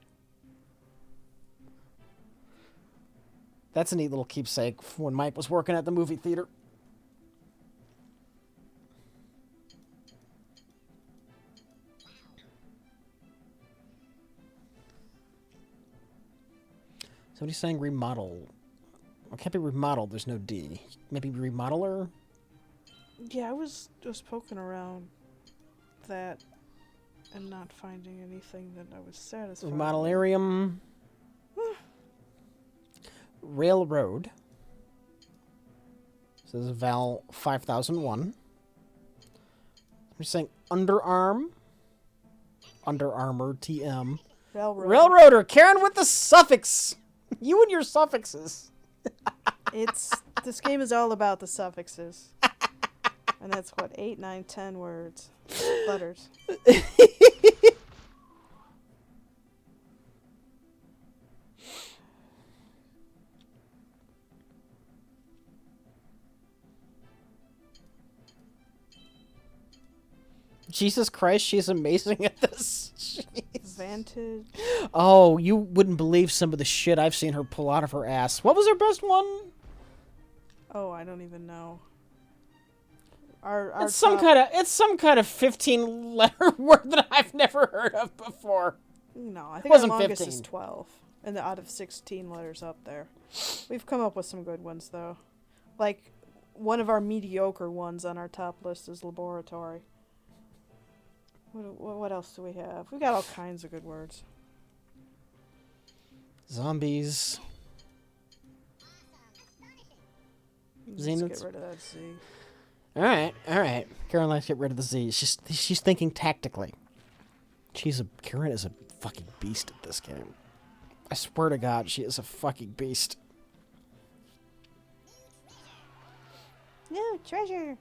That's a neat little keepsake when Mike was working at the movie theater. Somebody's saying remodel. It can't be remodeled. There's no D. Maybe remodeler? Yeah, I was poking around that and not finding anything that I was satisfied with. Remodelarium. Railroad. This is Val 5001. I'm saying underarm. Under Armour TM. Railroader. Karen with the suffix. You and your suffixes. This game is all about the suffixes. And that's 8, 9, 10 words. Letters. Jesus Christ, she's amazing at this. Jeez. Vantage. Oh, you wouldn't believe some of the shit I've seen her pull out of her ass. What was her best one? Oh, I don't even know. Our It's some kind of 15-letter word that I've never heard of before. No, I It think our wasn't longest 15. is 12, and out of 16 letters up there. We've come up with some good ones though. Like one of our mediocre ones on our top list is laboratory. What else do we have? We got all kinds of good words. Zombies. Let's Zeniths. get rid of that Z. All right. Karen likes to get rid of the Z. She's thinking tactically. Karen is a fucking beast at this game. I swear to God, she is a fucking beast. No treasure.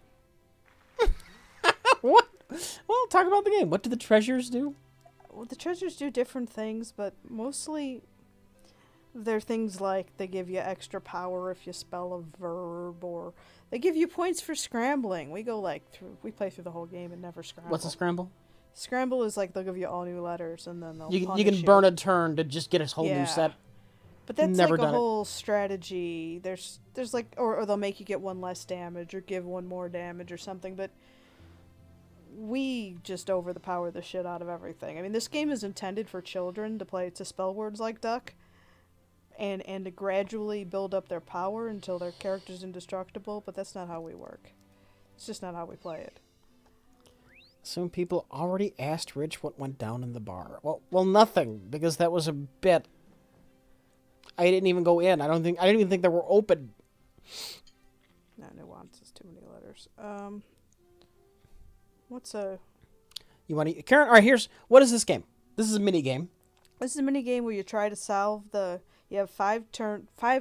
What? Well, talk about the game. What do the treasures do? Well, the treasures do different things, but mostly they're things like they give you extra power if you spell a verb, or they give you points for scrambling. We play through the whole game and never scramble. What's a scramble? Scramble is like they'll give you all new letters and then they'll You punish can burn a turn to just get a whole new set. But that's Never like a done it. whole strategy. There's like, or they'll make you get one less damage or give one more damage or something. But we just overpower the shit out of everything. I mean, this game is intended for children to spell words like duck, and to gradually build up their power until their character's indestructible. But that's not how we work. It's just not how we play it. Some people already asked Rich what went down in the bar. Well, nothing, because that was a bit. I didn't even go in. I didn't even think they were open. No, nuances, too many letters. What's a... You want to... Karen, all right, what is this game? This is a mini game. This is a mini game where you try to solve the... You have 5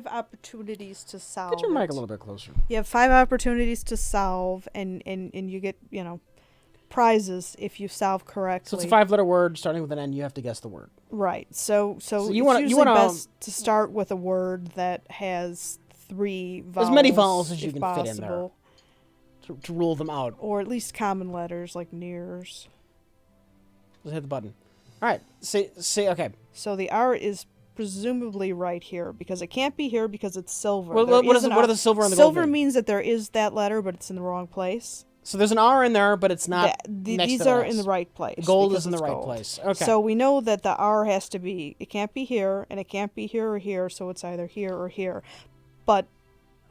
opportunities to solve. Get your mic a little bit closer. You have 5 opportunities to solve, and you get, prizes if you solve correctly. So it's a 5-letter word starting with an N. You have to guess the word. Right. So it's you wanna best to start with a word that has 3 vowels. As many vowels as you can possible, fit in there to rule them out. or at least common letters like nears. Just hit the button. All right. Say okay. So the R is presumably right here because it can't be here because it's silver. What are the silver and the gold Silver mean? means that there is that letter, but it's in the wrong place. So there's an R in there, but it's not. These are in the right place. Gold is in the right place. Okay. So we know that the R has to be. It can't be here, and it can't be here or here. So it's either here or here. But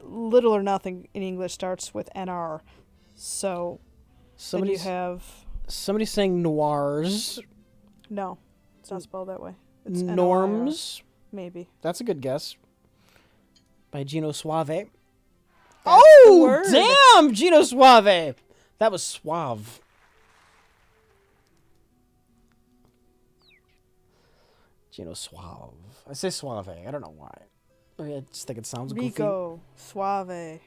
little or nothing in English starts with NR. So then you have. Somebody's saying noirs. No, it's not spelled that way. It's Norms. NR. Maybe. That's a good guess. By Gino Suave. Oh, damn! Gino Suave! That was suave. Gino Suave. I say suave. I don't know why. I just think it sounds goofy. Rico. Suave.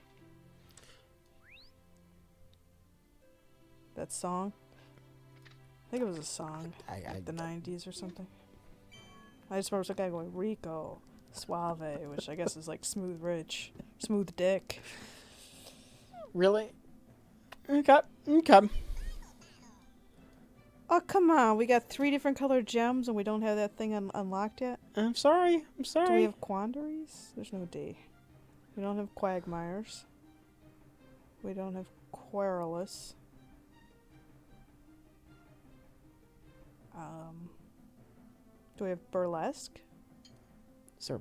That song? I think it was a song. Like the 90s or something. I just remember some guy going, Rico. Suave, which I guess is like smooth rich. Smooth dick. Really? Okay. Oh, come on. We got 3 different colored gems and we don't have that thing unlocked yet? I'm sorry. Do we have quandaries? There's no D. We don't have quagmires. We don't have querulous. Do we have burlesque? Sir.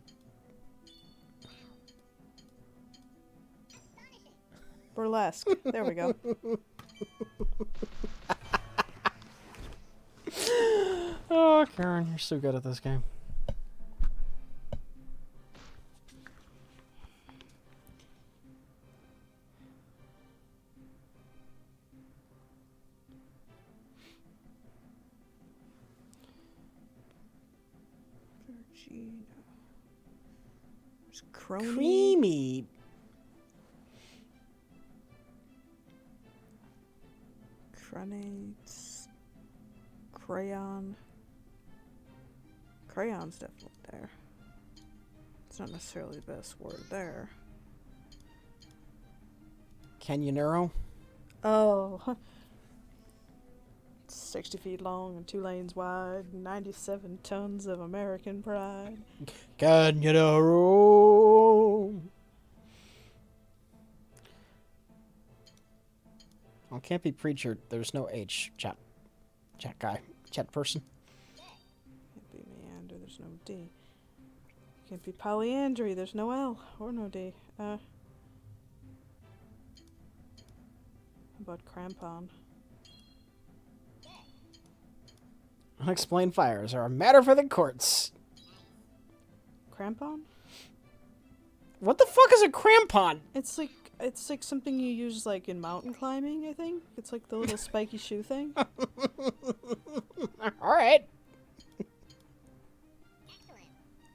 Burlesque. There we go. Oh, Karen, you're so good at this game. There's crony. Creamy. Crenates. Crayon. Crayon's definitely there. It's not necessarily the best word there. Canyonero. Oh. 60 feet long and 2 lanes wide, 97 tons of American pride. Canyonero. can't be preacher. There's no H. Chat guy. Chat person. Can't be meander. There's no D. Can't be polyandry. There's no L or no D. How about crampon? Unexplained fires are a matter for the courts. Crampon? What the fuck is a crampon? It's like something you use like in mountain climbing, I think. It's like the little spiky shoe thing. Alright.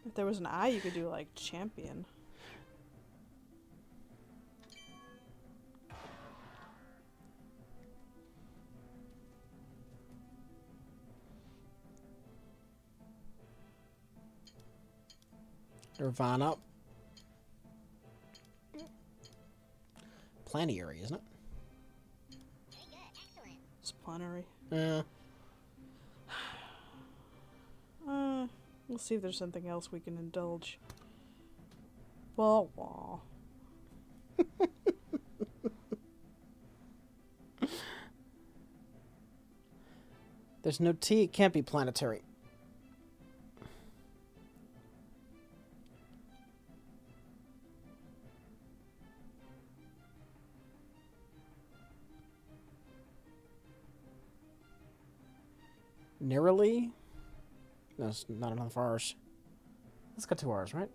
If there was an I, you could do like champion. Nirvana. Planetary, isn't it? Splenary. Yeah. We'll see if there's something else we can indulge. Wah wah. There's no T. It can't be planetary. Narrowly? No, it's not enough R's. It's got 2 R's, right?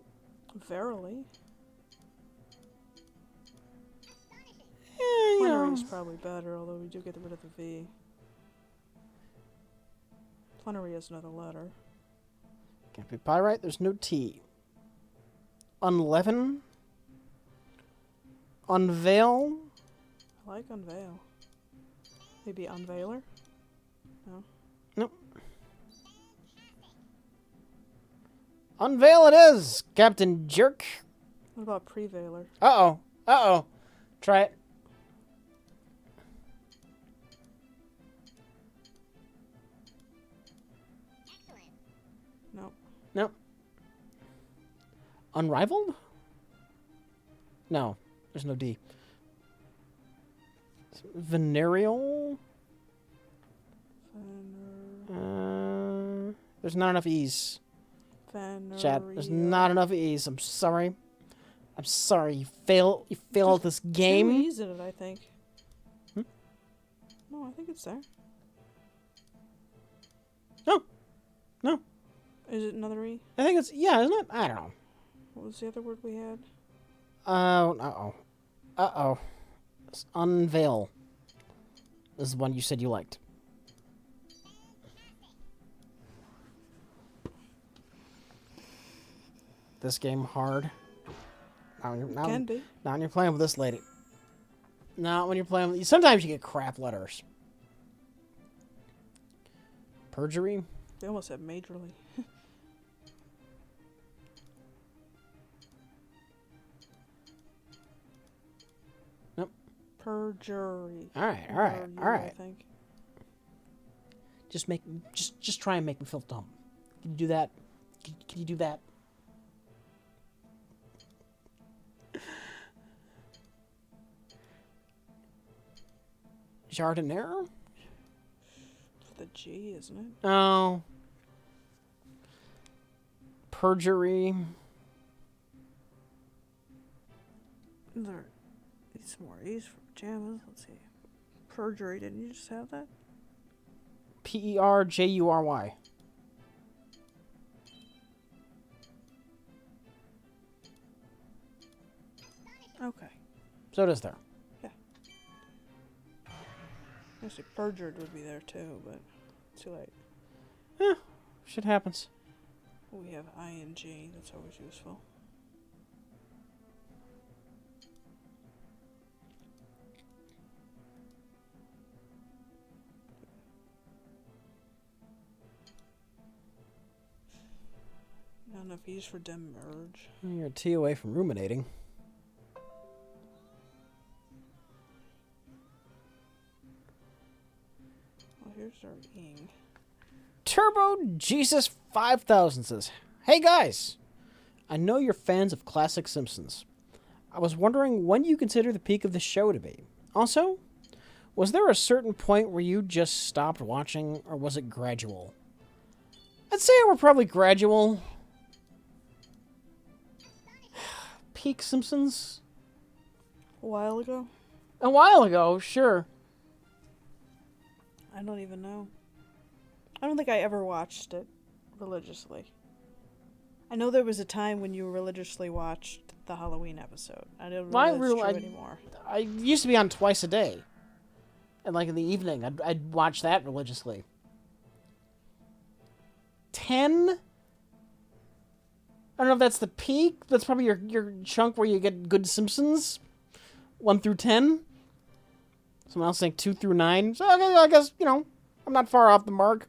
Verily. Yeah, you know. Plenary's probably better, although we do get rid of the V. Plenary has another letter. Can't be pyrite. There's no T. Unleaven? Unveil? I like unveil. Maybe unveiler? No. Nope. Unveil it is, Captain Jerk. What about prevailer? Uh-oh. Uh-oh. Try it. Nope. Nope. Unrivaled? No. There's no D. Venereal? There's not enough E's. Chat, there's not enough E's. I'm sorry. I'm sorry. You fail at this game. 2 E's in it, I think. Hmm? No, I think it's there. No. No. Is it another E? I think it's, yeah, isn't it? I don't know. What was the other word we had? Uh-oh. Uh-oh. It's unveil. This is one you said you liked. This game hard. Can be. Not when you're playing with this lady. Not when you're playing with... Sometimes you get crap letters. Perjury? They almost said majorly. Nope. Perjury. Alright. I think. Just try and make me feel dumb. Can you do that? Can you do that? Jardinier? It's the G, isn't it? Oh. Perjury. There need some more E's for pajamas. Let's see. Perjury, didn't you just have that? Perjury. Okay. So it is there. Actually, perjured would be there too, but too late. Eh, shit happens. We have ing. That's always useful. Not enough E's for demerge. You're a T away from ruminating. Here's our ing. Turbo Jesus 5000 says, "Hey guys, I know you're fans of classic Simpsons. I was wondering when you consider the peak of the show to be. Also, Was there a certain point where you just stopped watching, or was it gradual? I'd say it were probably gradual. Peak Simpsons? A while ago? A while ago, sure. I don't even know. I don't think I ever watched it religiously. I know there was a time when you religiously watched the Halloween episode. I don't know if that's true anymore. I used to be on twice a day. And like in the evening, I'd watch that religiously. 10? I don't know if that's the peak. That's probably your chunk where you get good Simpsons. 1 through 10. Someone else saying 2 through 9. So okay, I guess, I'm not far off the mark.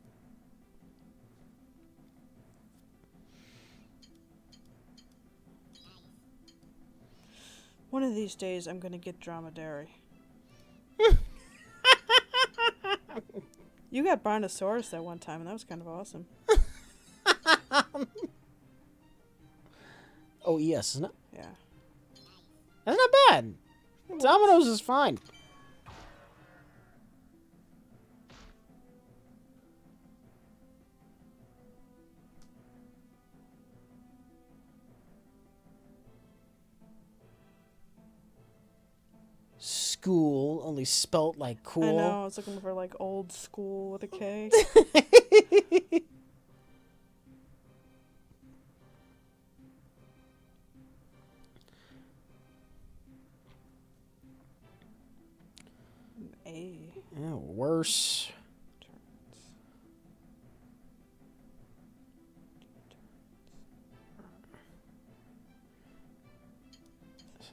One of these days, I'm going to get dromedary. You got Brontosaurus that one time, and that was kind of awesome. Oh, yes, isn't it? Yeah. That's not bad. Domino's is fine. School, only spelt like cool. I know, I was looking for like old school with a K. A. Yeah, worse.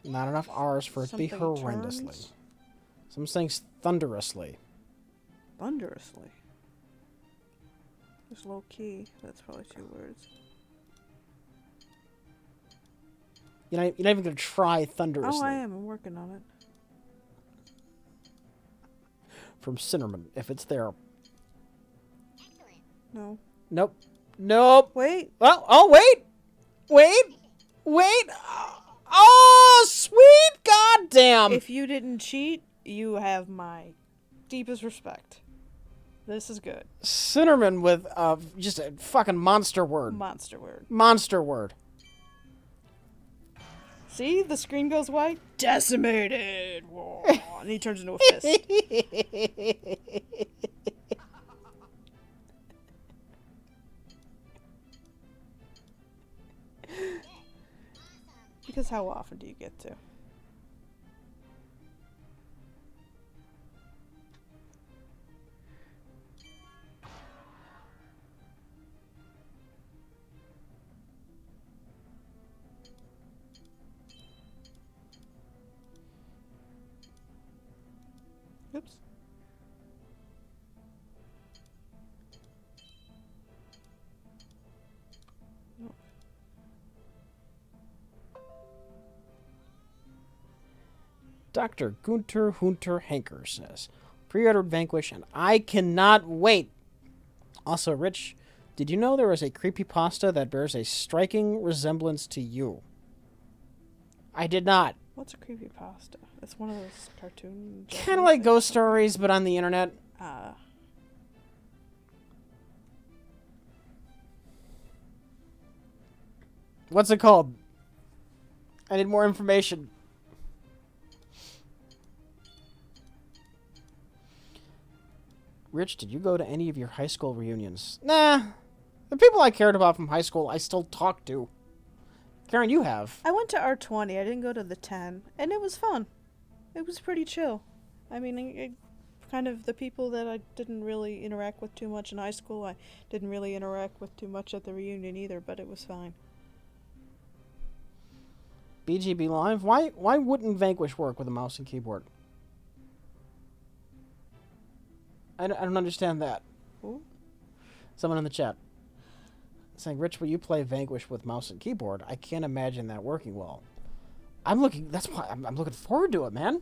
Not enough R's for it to be horrendously. Turns. Some things thunderously. Thunderously. Just low key. That's probably 2 words. You're not even going to try thunderously. Oh, I am. I'm working on it. From Cinnamon, if it's there. No. Nope. Nope. Wait. Oh, wait. Wait. Oh, sweet goddamn. If you didn't cheat, you have my deepest respect. This is good. Cinnamon with just a fucking monster word. Monster word. Monster word. See? The screen goes white. Decimated. Whoa. And he turns into a fist. Because how often do you get to? Oops. Nope. Dr. Gunter Hanker says, pre-ordered Vanquish, and I cannot wait. Also, Rich, did you know there is a creepypasta that bears a striking resemblance to you? I did not. What's a creepypasta? It's one of those cartoon... Kind of like ghost stories, but on the internet. What's it called? I need more information. Rich, did you go to any of your high school reunions? Nah. The people I cared about from high school, I still talk to. Karen, you have. I went to R20. I didn't go to the 10. And it was fun. It was pretty chill. I mean, kind of the people that I didn't really interact with too much in high school, I didn't really interact with too much at the reunion either, but it was fine. BGB Live? Why wouldn't Vanquish work with a mouse and keyboard? I don't understand that. Ooh. Someone in the chat saying, Rich, will you play Vanquish with mouse and keyboard? I can't imagine that working well. That's why I'm looking forward to it, man.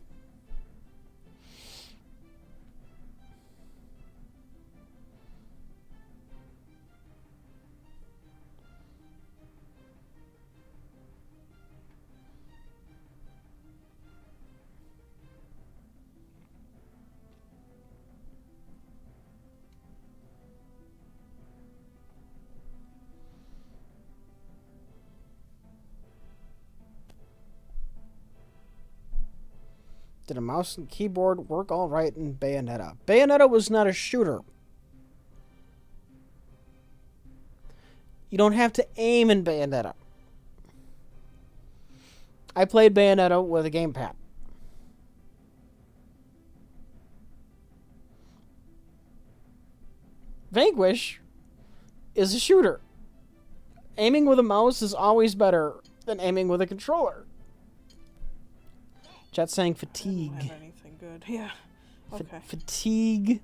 Did a mouse and keyboard work all right in Bayonetta? Bayonetta was not a shooter. You don't have to aim in Bayonetta. I played Bayonetta with a gamepad. Vanquish is a shooter. Aiming with a mouse is always better than aiming with a controller. Chat saying fatigue. I don't have anything good. Yeah. Okay. Fatigue.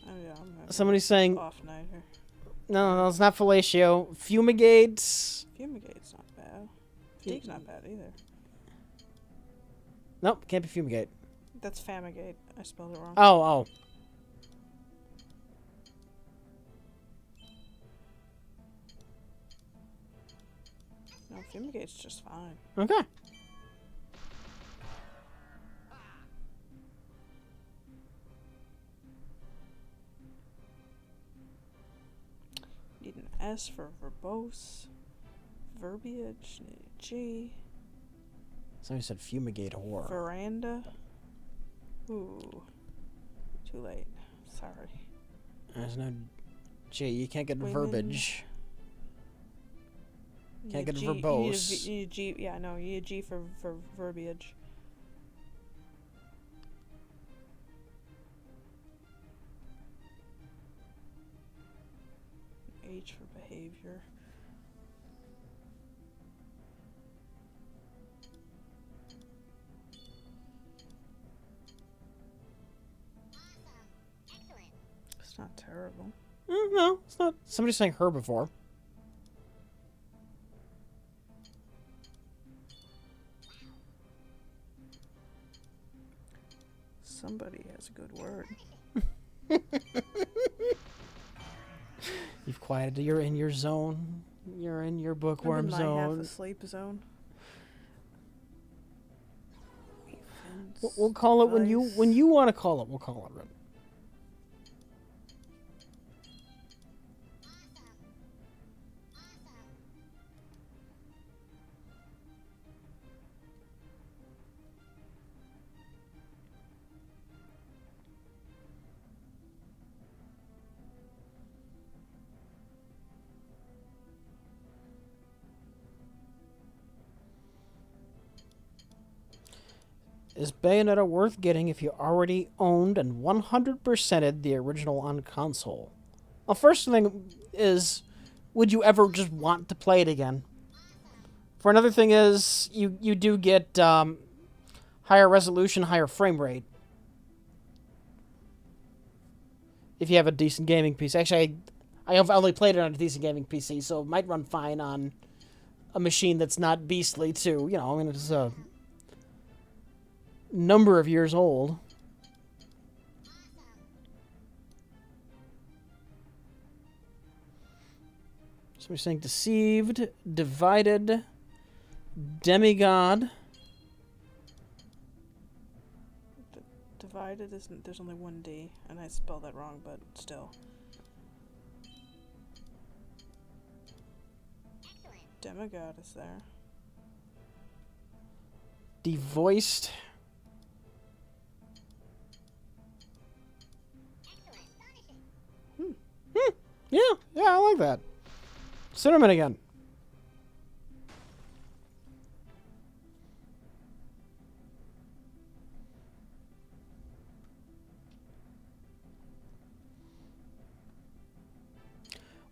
Oh, yeah, Somebody's saying... off night here. No, it's not fellatio. Fumigates. Fumigate's not bad. Fatigue's not bad either. Nope, can't be fumigate. That's famigate. I spelled it wrong. Oh. No, fumigate's just fine. Okay. Need an S for verbose. Verbiage. Need a G. Somebody said fumigate whore. Veranda. Ooh. Too late. Sorry. There's no G. You can't get Women. verbiage. Can't get G, verbose. You need a G. Yeah, no, you need a G for verbiage. H for behavior. It's not terrible. No, it's not. Somebody's saying herbivore. Somebody has a good word. You've quieted. You're in your zone. You're in your bookworm I'm in my zone. half asleep zone. We'll call it when you want to call it. We'll call it. Is Bayonetta worth getting if you already owned and 100%ed the original on console? Well, first thing is, would you ever just want to play it again? For another thing is, you do get higher resolution, higher frame rate. If you have a decent gaming PC. Actually, I have only played it on a decent gaming PC, so it might run fine on a machine that's not beastly, too. You know, I mean, it's a number of years old. Somebody's saying deceived, divided, demigod. Divided isn't. There's only one D, and I spelled that wrong, but still. Demigod is there. Devoiced. Yeah, I like that. Cinnamon again.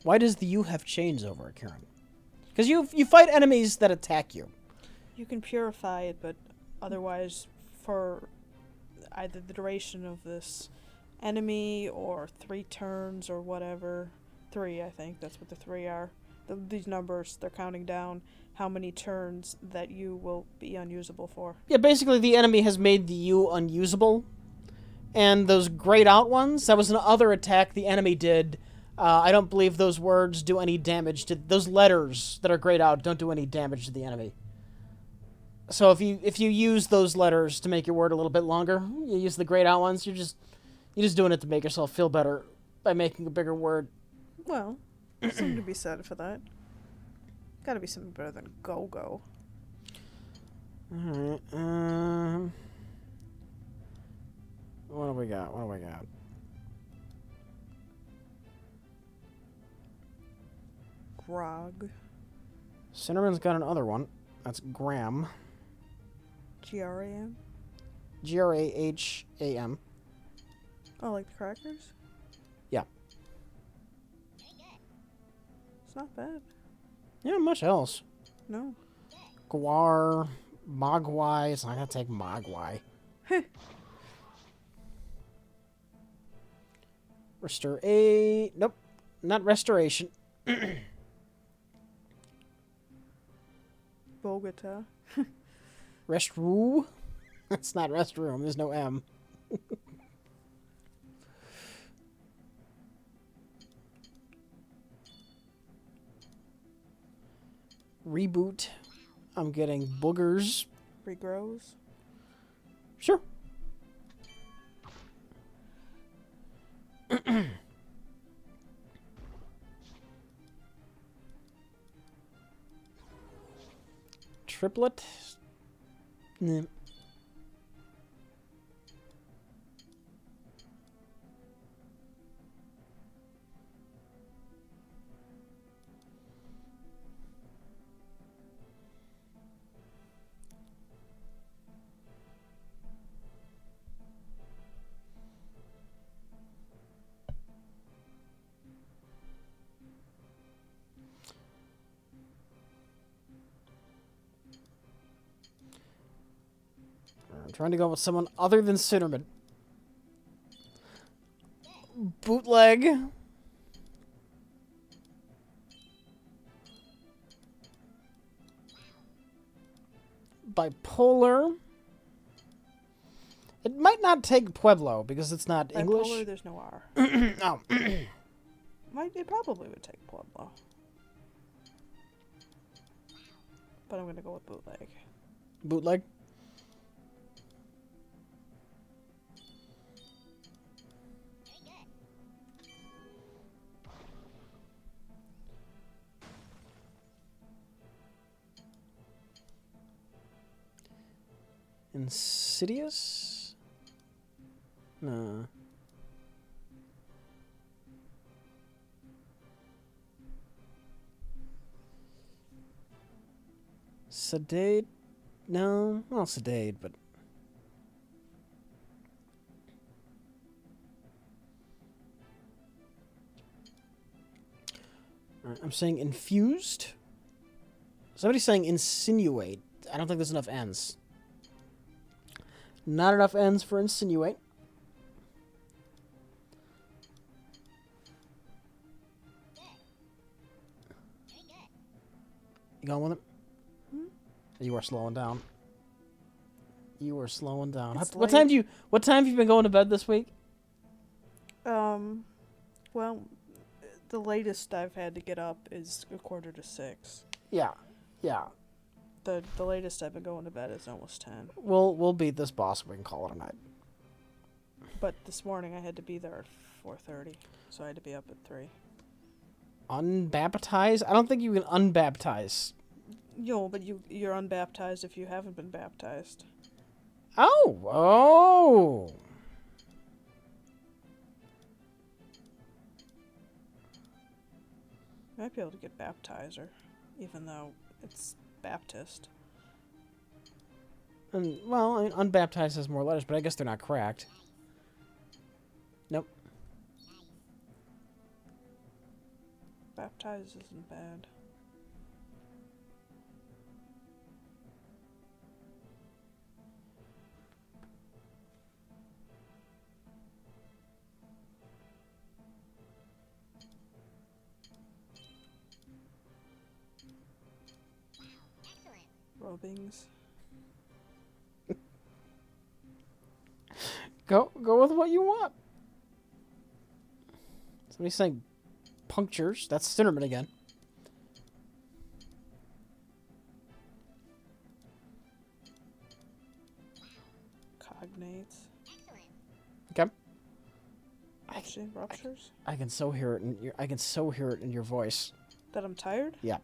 Why does the U have chains over it, Karen? Because you fight enemies that attack you. You can purify it, but otherwise, for either the duration of this enemy or 3 turns or whatever. 3, I think. That's what the 3 are. These numbers, they're counting down how many turns that you will be unusable for. Yeah, basically the enemy has made the U unusable. And those grayed out ones, that was another attack the enemy did. I don't believe those words do any damage to... Those letters that are grayed out don't do any damage to the enemy. So if you use those letters to make your word a little bit longer, you use the grayed out ones, you're just doing it to make yourself feel better by making a bigger word. Well, there's something to be said for that. Gotta be something better than go-go. Alright, What do we got? Grog. Cinnamon's got another one. That's Graham. GRAM. Graham. Oh, like the crackers? Yeah. It's not bad. Yeah, much else. No. Guar, Mogwai. It's not gonna take Mogwai. Nope, not restoration. Bogota. Restroom. That's not restroom. There's no M. Reboot. I'm getting boogers. Regrows. Sure. Triplet. Nah. I'm trying to go with someone other than Cinnamon. Bootleg. Bipolar. It might not take Pueblo because it's not English. Bipolar, there's no R. Oh. It probably would take Pueblo. But I'm going to go with bootleg. Bootleg. Insidious? No. Sedate? No. Well, sedate, but... Alright, I'm saying infused. Somebody's saying insinuate. I don't think there's enough N's. Not enough N's for insinuate. You going with it? Hmm? You are slowing down. You are slowing down. It's What late. time have you been going to bed this week? Well, the latest I've had to get up is 5:45. Yeah. Yeah. The latest I've been going to bed is almost 10. We'll beat this boss. We can call it a night. But this morning I had to be there at 4:30, so I had to be up at 3. Unbaptized? I don't think you can unbaptize. Yo, but you're unbaptized if you haven't been baptized. Oh. You might be able to get baptizer, even though it's Baptist. And, well, I mean, unbaptized has more letters, but I guess they're not cracked. Nope. Baptized isn't bad. Rubbings. Go with what you want. Somebody's saying punctures. That's Cinnamon again. Cognates. Okay. Actually, ruptures. I can so hear it in your voice. That I'm tired? Yeah.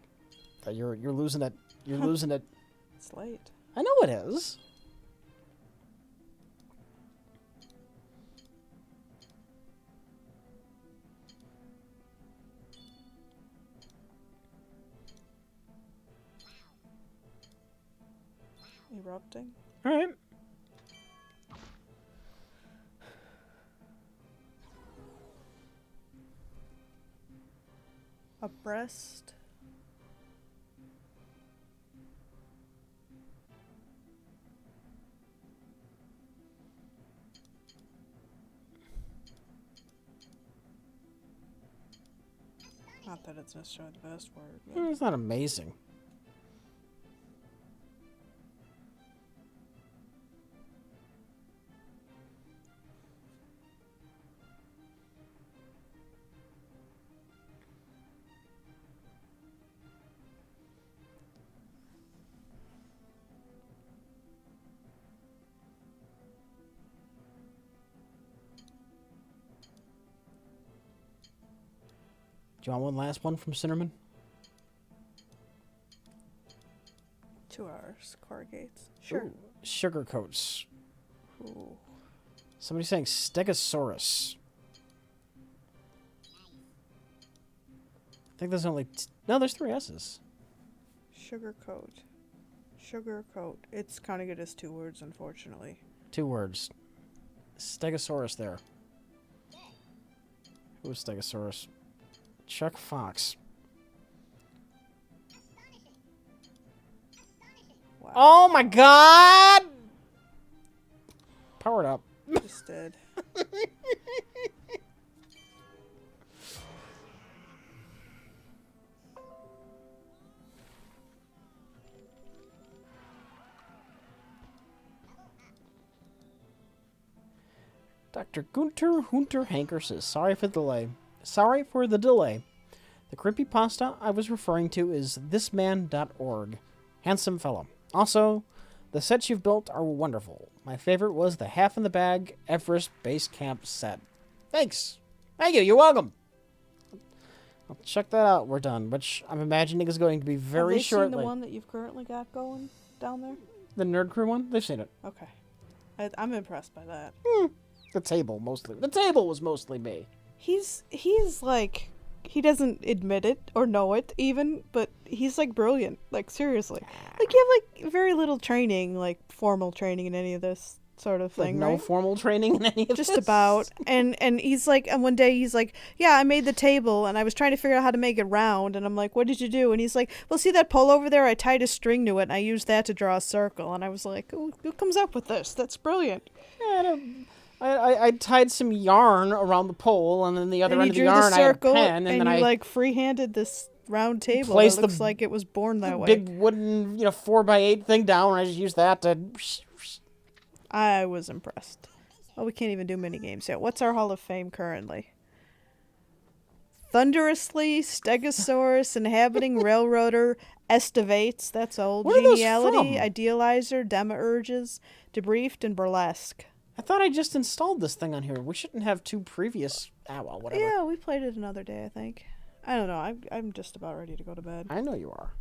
That you're losing it. You're losing it. It's late. I know it is. interrupting. All right. Abreast. Not that it's necessarily the best word. But... It's not amazing. Do you want one last one from Cinnamon? 2 hours. Corrugates. Sure. Ooh, sugar coats. Ooh. Somebody's saying Stegosaurus. I think there's only... No, there's 3 S's. Sugar coat. Sugar coat. It's counting it as 2 words, unfortunately. 2 words. Stegosaurus there. Who is Stegosaurus? Chuck Fox. Wow. Oh my god! Powered up. Just did. Dr. Gunter Hunter Hanker says, sorry for the delay. Sorry for the delay. The creepypasta I was referring to is thisman.org. Handsome fellow. Also, the sets you've built are wonderful. My favorite was the Half in the Bag Everest Base Camp set. Thanks. Thank you. You're welcome. I'll check that out. We're done, which I'm imagining is going to be very Have they shortly. seen the one that you've currently got going down there? The Nerd Crew one? They've seen it. Okay. I'm impressed by that. The table, mostly. The table was mostly me. He's like, he doesn't admit it or know it even, but he's like brilliant. Like seriously. Like you have like very little training, like formal training in any of this sort of thing, Like no right? formal training in any of Just this? about. And he's like, and one day he's like, yeah, I made the table and I was trying to figure out how to make it round. And I'm like, what did you do? And he's like, well, see that pole over there? I tied a string to it and I used that to draw a circle. And I was like, who comes up with this? That's brilliant. Yeah, I tied some yarn around the pole, and then the other And end you of the drew yarn the I had a circle pen, and then you I like free-handed this round table. placed It looks the like it was born that way. big wooden, 4x8 thing down, and I just used that to... I was impressed. Oh, we can't even do mini games yet. What's our Hall of Fame currently? Thunderously, Stegosaurus, Inhabiting Railroader, Estivates, that's old. Where are those Geniality, from? Idealizer, Demiurges, Debriefed, and Burlesque. I thought I just installed this thing on here. We shouldn't have 2 previous... Ah, well, whatever. Yeah, we played it another day, I think. I don't know. I'm just about ready to go to bed. I know you are.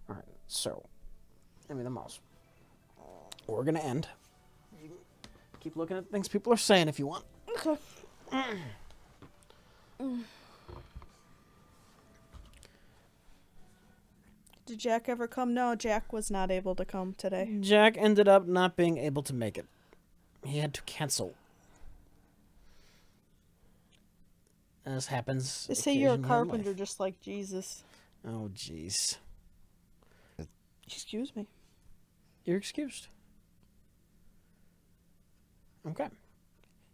Alright, so... Give me the mouse. We're gonna end. You can keep looking at things people are saying if you want. Okay. Did Jack ever come? No, Jack was not able to come today. Jack ended up not being able to make it. He had to cancel. As happens. They say you're a occasionally in carpenter life. just like Jesus. Oh, jeez. Excuse me. You're excused. Okay.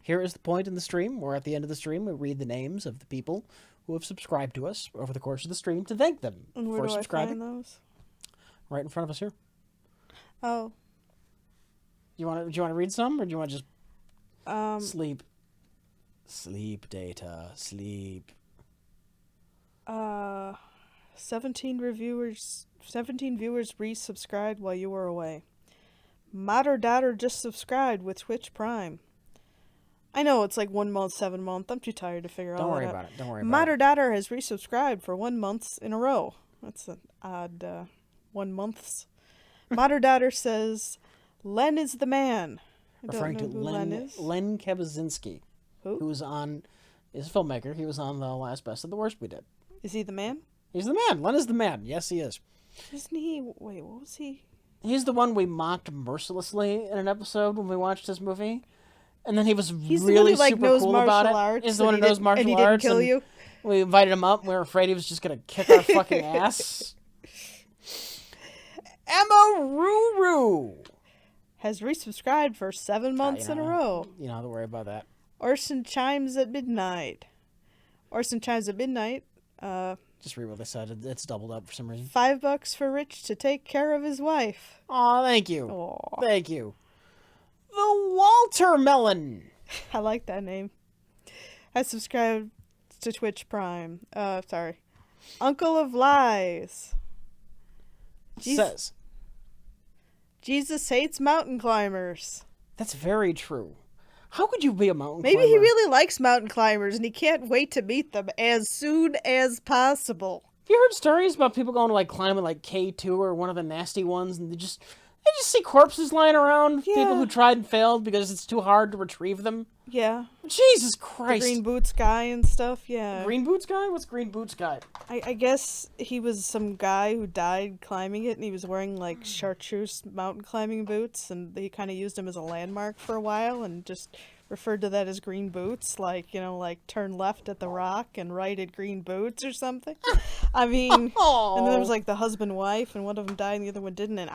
Here is the point in the stream where at the end of the stream we read the names of the people who have subscribed to us over the course of the stream to thank them And where for do I subscribing. find those? Right in front of us here. Oh, Do you want to read some, or do you want to just sleep? Sleep, Data. Sleep. 17 viewers resubscribed while you were away. Matter Daughter just subscribed with Twitch Prime. I know it's like 1 month, 7 month. I'm too tired to figure Don't all worry that out. about it. Don't worry about Matter it. Daughter has resubscribed for 1 month in a row. That's an odd 1 months. Matter Daughter says, Len is the man. I don't Referring know to who Len is. Len Kabazinski, Who? who's on, is a filmmaker. He was on the last Best of the Worst we did. Is he the man? He's the man. Len is the man. Yes, he is. Isn't he? Wait, what was he? He's the one we mocked mercilessly in an episode when we watched this movie. And then he was He's really the one who, super knows cool martial about it. arts, He's the one who knows martial and he arts. didn't kill you. We invited him up. We were afraid he was just going to kick our fucking ass. Emma Ruru has resubscribed for 7 months in a row. You don't have to worry about that. Orson Chimes at Midnight. Orson Chimes at Midnight. Just read what they said. It's doubled up for some reason. $5 for Rich to take care of his wife. Aw, thank you. Aw. Thank you. The Walter Melon. I like that name. I subscribed to Twitch Prime. Sorry. Uncle of Lies. Says. Jesus hates mountain climbers. That's very true. How could you be a mountain Maybe climber? he really likes mountain climbers and he can't wait to meet them as soon as possible. Have you heard stories about people going to like climbing like K2 or one of the nasty ones and they just see corpses lying around? Yeah. People who tried and failed because it's too hard to retrieve them? Yeah. Jesus The Christ. Green Boots guy and stuff, yeah. Green Boots guy? What's Green Boots guy? I guess he was some guy who died climbing it and he was wearing like chartreuse mountain climbing boots and they kind of used him as a landmark for a while and just referred to that as Green Boots, like, like turn left at the rock and right at Green Boots or something. I mean, and then there was like the husband wife and one of them died and the other one didn't and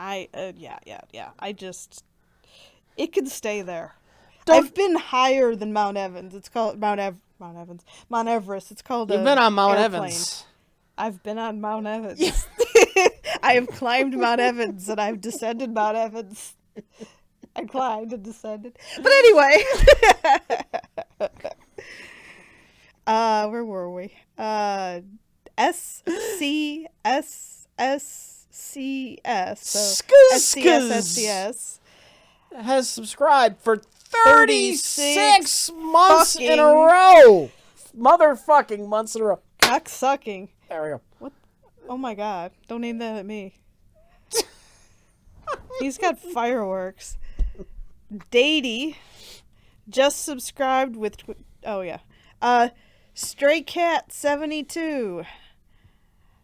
it can stay there. I've been higher than Mount Evans. It's called Mount Everest. It's called You've been on Mount airplane. Evans. I've been on Mount Evans. I have climbed Mount Evans and I've descended Mount Evans. I climbed and descended. But anyway. Where were we? SCSSCS. So SCSSCS has subscribed for 36 months in a fucking row. Motherfucking months in a row. cock sucking. There we go. What? Oh my god. Don't aim that at me. He's got fireworks. Datey just subscribed with Stray Cat 72.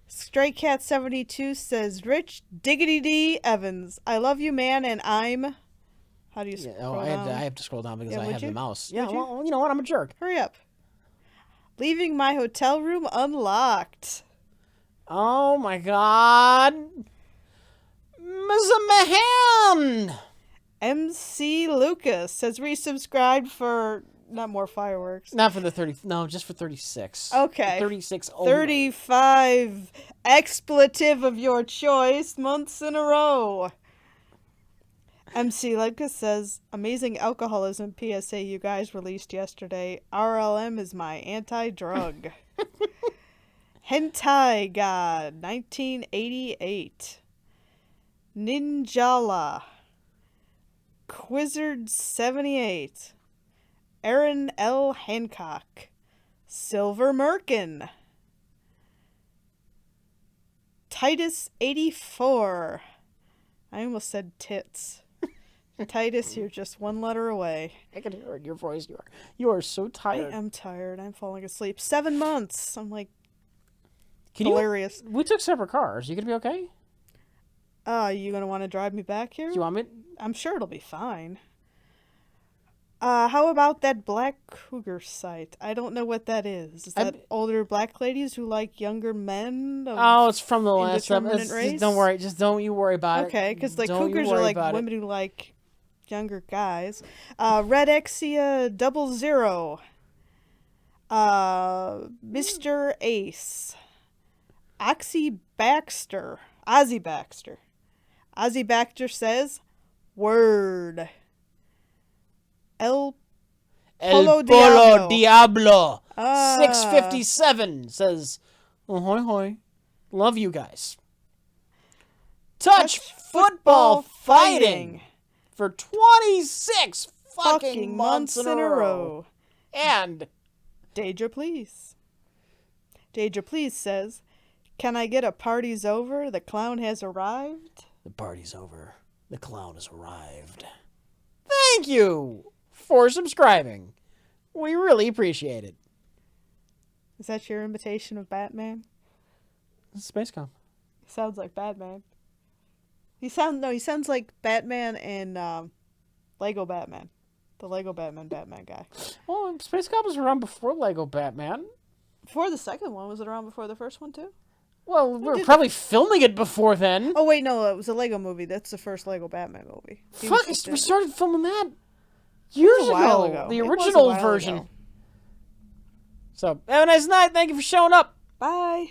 Stray Cat 72 says, Rich Diggity D Evans, I love you, man, and I'm... How do you scroll down? I have to scroll down because Yeah, I would have you? the mouse. Would Yeah, you? well, you know what? I'm a jerk. Hurry up. Leaving my hotel room unlocked. Oh my god. Mahan. MC Lucas has resubscribed for... Not more fireworks. Not for the 30... No, just for 36. Okay. 36 only. 35 expletive of your choice months in a row. MC Lucas says, amazing alcoholism PSA you guys released yesterday. RLM is my anti-drug. Hentai God 1988. Ninjala. Quizzard 78. Aaron L. Hancock. Silver Merkin. Titus 84. I almost said tits. Titus, you're just one letter away. I can hear it in your voice. You are so tired. I am tired. I'm falling asleep. 7 months. I'm like Can delirious. We took separate cars. You gonna be okay? You gonna want to drive me back here? Do you want me? I'm sure it'll be fine. How about that Black Cougar site? I don't know what that is. Is that older black ladies who like younger men? Oh, it's from the last indeterminate race? Don't worry. Just don't you worry about it. Okay, because like Don't you cougars are worry like about women who like younger guys. Red Exia 00. Mr. Ace. Ozzy Baxter. Ozzy Baxter says, word. El Polo Diablo. 657 says, ahoy hoy. Love you guys. Touch football fighting for 26 fucking months in a row. And Deidre Please. Deidre Please says, can I get a party's over? The clown has arrived. the party's over. The clown has arrived. Thank you for subscribing. We really appreciate it. Is that your imitation of Batman? Space Cop. Sounds like Batman. He sounds like Batman and Lego Batman. The Lego Batman guy. Well, Space Cop was around before Lego Batman. Before the second one, was it around before the first one too? Well, we were probably filming it before then. Oh wait, no, it was a Lego movie. That's the first Lego Batman movie. Fuck, we started filming that years ago. The original version. Ago. So, have a nice night. Thank you for showing up. Bye.